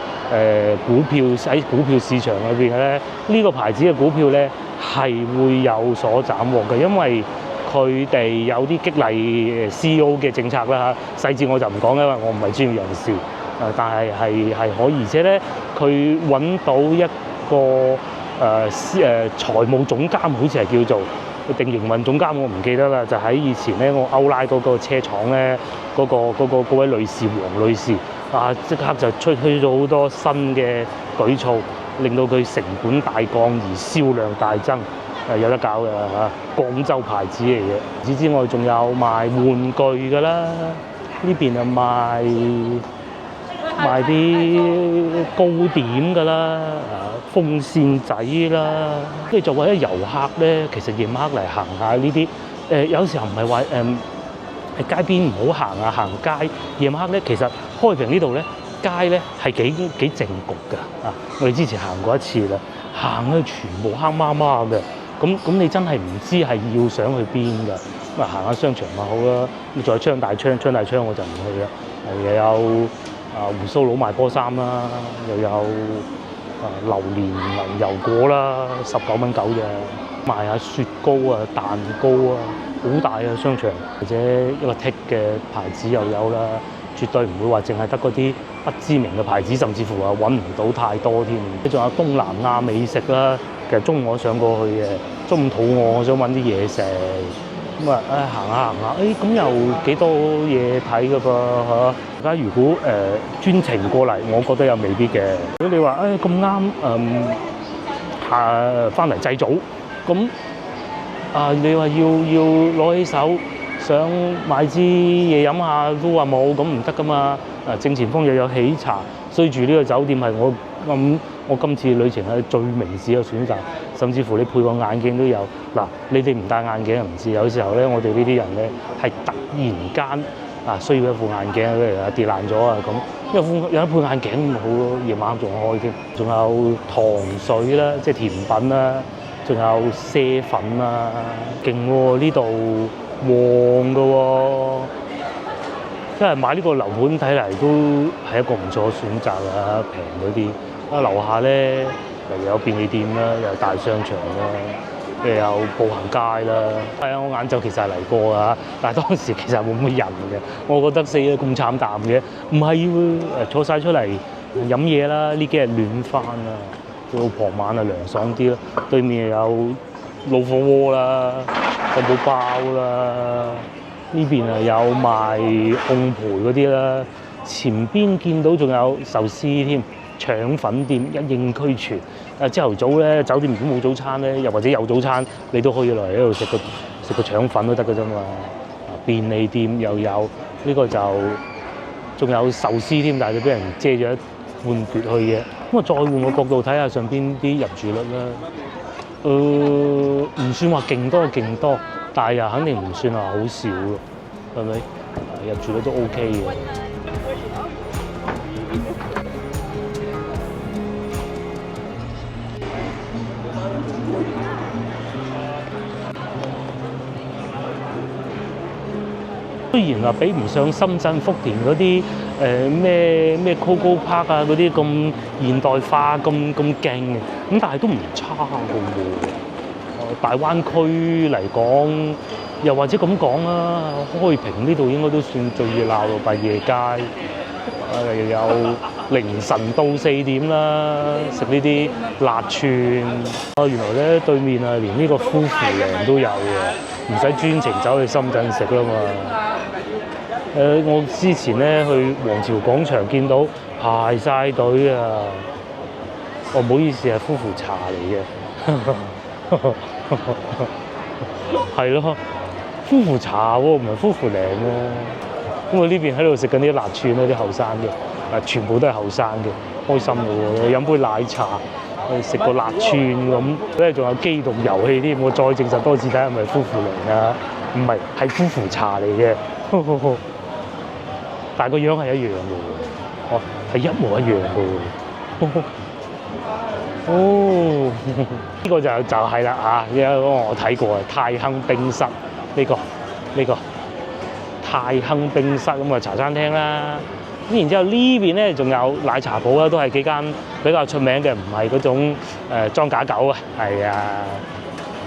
S1: 股票喺股票市場裏邊嘅咧，呢個牌子嘅股票咧係會有所斬獲嘅，因為佢哋有啲激勵 CEO 嘅政策啦嚇，細節我就唔講啦，因為我唔係專業人士，但係可以，而且咧佢揾到一個財務總監，好似係叫做定營運總監，我唔記得啦。就喺以前咧，我歐拉嗰個車廠咧，嗰位女士黃女士即刻就推咗好多新嘅舉措，令到佢成本大降而銷量大增，有得搞嘅嚇。廣州牌子嚟嘅。除此之外，仲有賣玩具㗎啦，呢邊啊賣啲糕點㗎啦，風扇仔啦。即係作為一遊客咧，其實夜晚黑嚟行下呢啲，有時候唔係話喺街邊唔好行啊，行街夜晚黑咧，其實開平呢度咧街咧係幾靜局㗎啊！我哋之前行過一次啦，行咧全部黑麻麻嘅，咁你真係唔知係要想去邊㗎。咁啊行下商場咪好啦，咁再昌大昌我就唔去啦。又有鬍鬚佬賣波衫啦，又有榴蓮牛油果啦，19蚊9啫，賣下雪糕啊、蛋糕啊，好大嘅商場，或者一個剔嘅牌子又有啦，絕對唔會話淨係得嗰啲不知名嘅牌子，甚至乎揾唔到太多添。仲有東南亞美食啦，其實中午我上過去嘅，中午肚餓，我想揾啲嘢食。咁啊，行下，咁又幾多嘢睇㗎噃嚇！大家如果專程過嚟，我覺得又未必嘅。如果你話咁啱翻嚟祭祖，咁你話要攞起手想買支嘢飲下，都話冇，咁唔得㗎嘛！正前方又有喜茶，所以住呢個酒店係我今次旅程係最明智嘅選擇，甚至乎你配個眼鏡都有。嗱，你哋唔戴眼鏡又唔知，有時候咧，我哋呢啲人咧係突然間需要一副眼鏡，譬如跌爛咗啊咁，有一副眼鏡咁好咯，夜晚仲開添。仲有糖水啦，即係甜品啦，仲有啡粉啦，勁喎！呢度旺㗎喎，因為買呢個樓盤睇嚟都係一個唔錯嘅選擇啦，平嗰啲。樓下咧又有便利店啦，又有大商場啦，又有步行街啦。係啊，我晏晝其實係嚟過啊，但係當時其實冇乜人嘅。我覺得死啦咁慘淡嘅，唔係要坐晒出嚟飲嘢啦。呢幾日暖翻啦，到傍晚啊涼爽啲啦。對面又有老火鍋啦，漢堡包啦。呢邊啊有賣烘焙嗰啲啦，前邊見到仲有壽司添。腸粉店一應俱全。朝頭早咧，酒店如果冇早餐咧，又或者有早餐，你都可以落嚟呢度食個腸粉都得㗎啫嘛。便利店又有呢個就仲有壽司添，但係佢俾人遮咗一半橛去嘅。咁啊，再換個角度睇下上邊啲入住率啦。唔算話勁多，但係又肯定唔算話好少喎，係咪？入住率都 OK 嘅。雖然話比唔上深圳福田嗰啲咩 Coco Park 啊嗰啲咁現代化咁勁嘅，咁但係都唔差嘅喎。大灣區嚟講，又或者咁講啦，開平呢度應該都算最熱鬧咯，畢夜街。有凌晨到4點啦，食呢啲辣串。原來咧對面啊，連呢個夫婦娘都有嘅，唔使專程走去深圳食啦嘛。我之前咧去皇朝廣場見到排晒隊啊！唔好意思，係夫婦茶嚟嘅，係咯，夫婦茶喎，唔係夫婦娘喎。咁我呢邊喺度食緊啲辣串咧，啲後生嘅，全部都係後生嘅，開心嘅喎，飲杯奶茶，食個辣串咁，咧仲有機動遊戲添，我再證實多次睇係咪夫婦娘啊？唔係，係夫婦茶嚟嘅，但係個樣係一樣嘅喎，哦，係一模一樣嘅喎，哦，呢個就係啦嚇，因為我睇過啊，泰亨冰室呢個。泰亨冰室咁啊茶餐廳啦，咁然之後呢邊咧仲有奶茶鋪啦，都係幾間比較出名嘅，唔係嗰種裝假狗啊，係啊，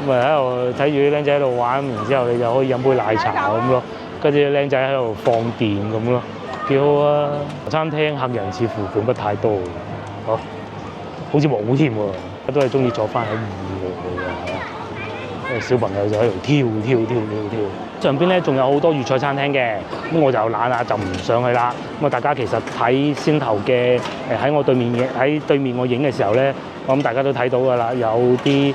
S1: 咁啊喺度睇住啲僆仔喺度玩，然之後你就可以飲杯奶茶咁咯，跟住啲僆仔喺度放電咁咯，幾好啊！茶餐廳客人似乎並不太多，好似冇添喎，都係中意坐翻喺戶外嘅，小朋友就喺度跳。上邊咧仲有好多粵菜餐廳嘅，咁我就懶啦，就唔上去啦。咁啊，大家其實睇先頭嘅喺我對面我影嘅時候咧，我諗大家都睇到㗎啦，有啲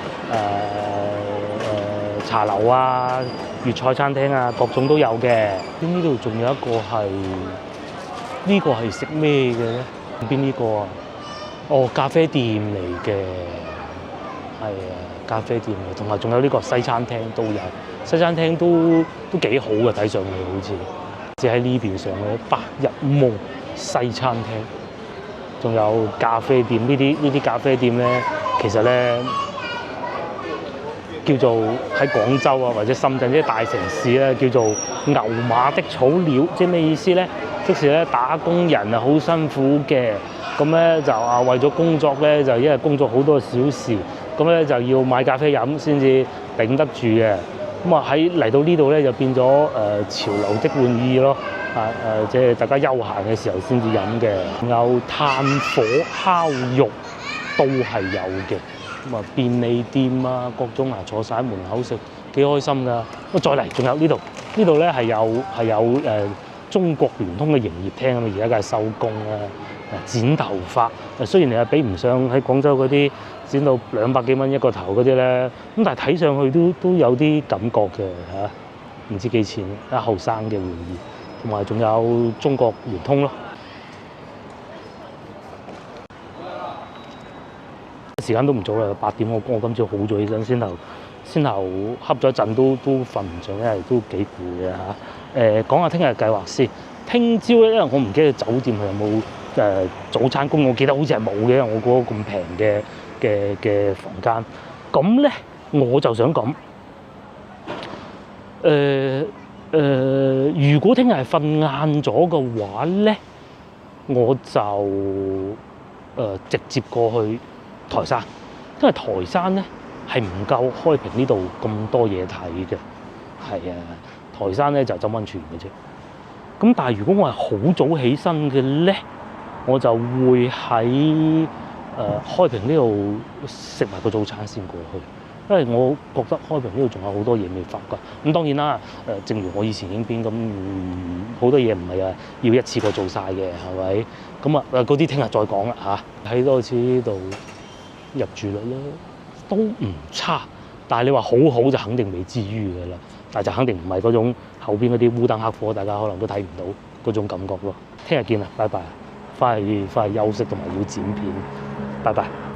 S1: 茶樓啊、粵菜餐廳啊，各種都有嘅。咁呢度仲有一個係呢個係食咩嘅咧？邊呢個啊？哦，咖啡店嚟嘅，係啊，咖啡店嚟，同埋仲有呢個西餐廳都有。西餐廳都幾好嘅，睇上去好似，即喺呢邊上嘅白日夢西餐廳，仲有咖啡店。呢啲咖啡店咧，其實咧叫做喺廣州啊或者深圳啲大城市咧，叫做牛馬的草料，即係咩意思咧？即是咧打工人啊好辛苦嘅，咁咧就為咗工作咧，就因為工作好多小時，咁咧就要買咖啡飲先至頂得住嘅。咁啊嚟到呢度咧就變咗潮流的玩意咯，即係大家休閒嘅時候先至飲嘅。有炭火烤肉都係有嘅，咁啊便利店啊各種坐晒喺門口食幾開心㗎。咁再嚟仲有呢度咧係有中國聯通嘅營業廳啊嘛，而家梗係收工啦。剪頭髮，雖然你係比唔上喺廣州嗰啲剪到200幾蚊一個頭嗰啲咧，咁但係睇上去都有啲感覺嘅嚇，唔知幾錢，後生嘅玩意，同埋仲有中國聯通咯。時間都唔早啦，8點我今朝好早起身，先頭瞌咗一陣都瞓唔着，因為都幾攰嘅嚇。講下聽日計劃先。聽朝咧，因為我唔記得酒店係有冇早餐供，我記得好似係冇嘅，因為我嗰個咁平嘅房間。咁咧我就想講，如果聽日係瞓晏咗嘅話咧，我就直接過去台山，因為台山咧係唔夠開平呢度咁多嘢睇嘅。係啊，台山咧就浸溫泉嘅啫。咁但係如果我係好早起身嘅咧，我就會喺開平呢度食埋個早餐先過去，因為我覺得開平呢度仲有好多嘢未發㗎。咁當然啦，正如我以前影片咁，好多嘢唔係要一次過做晒嘅，係咪？咁嗰啲聽日再講啦嚇。喺多次呢度入住率咧都唔差，但係你話好好就肯定未至於㗎啦。但係就肯定唔係嗰種後邊嗰啲烏燈黑火，大家可能都睇唔到嗰種感覺咯。聽日見啦，拜拜！翻去休息同埋要剪片，拜拜。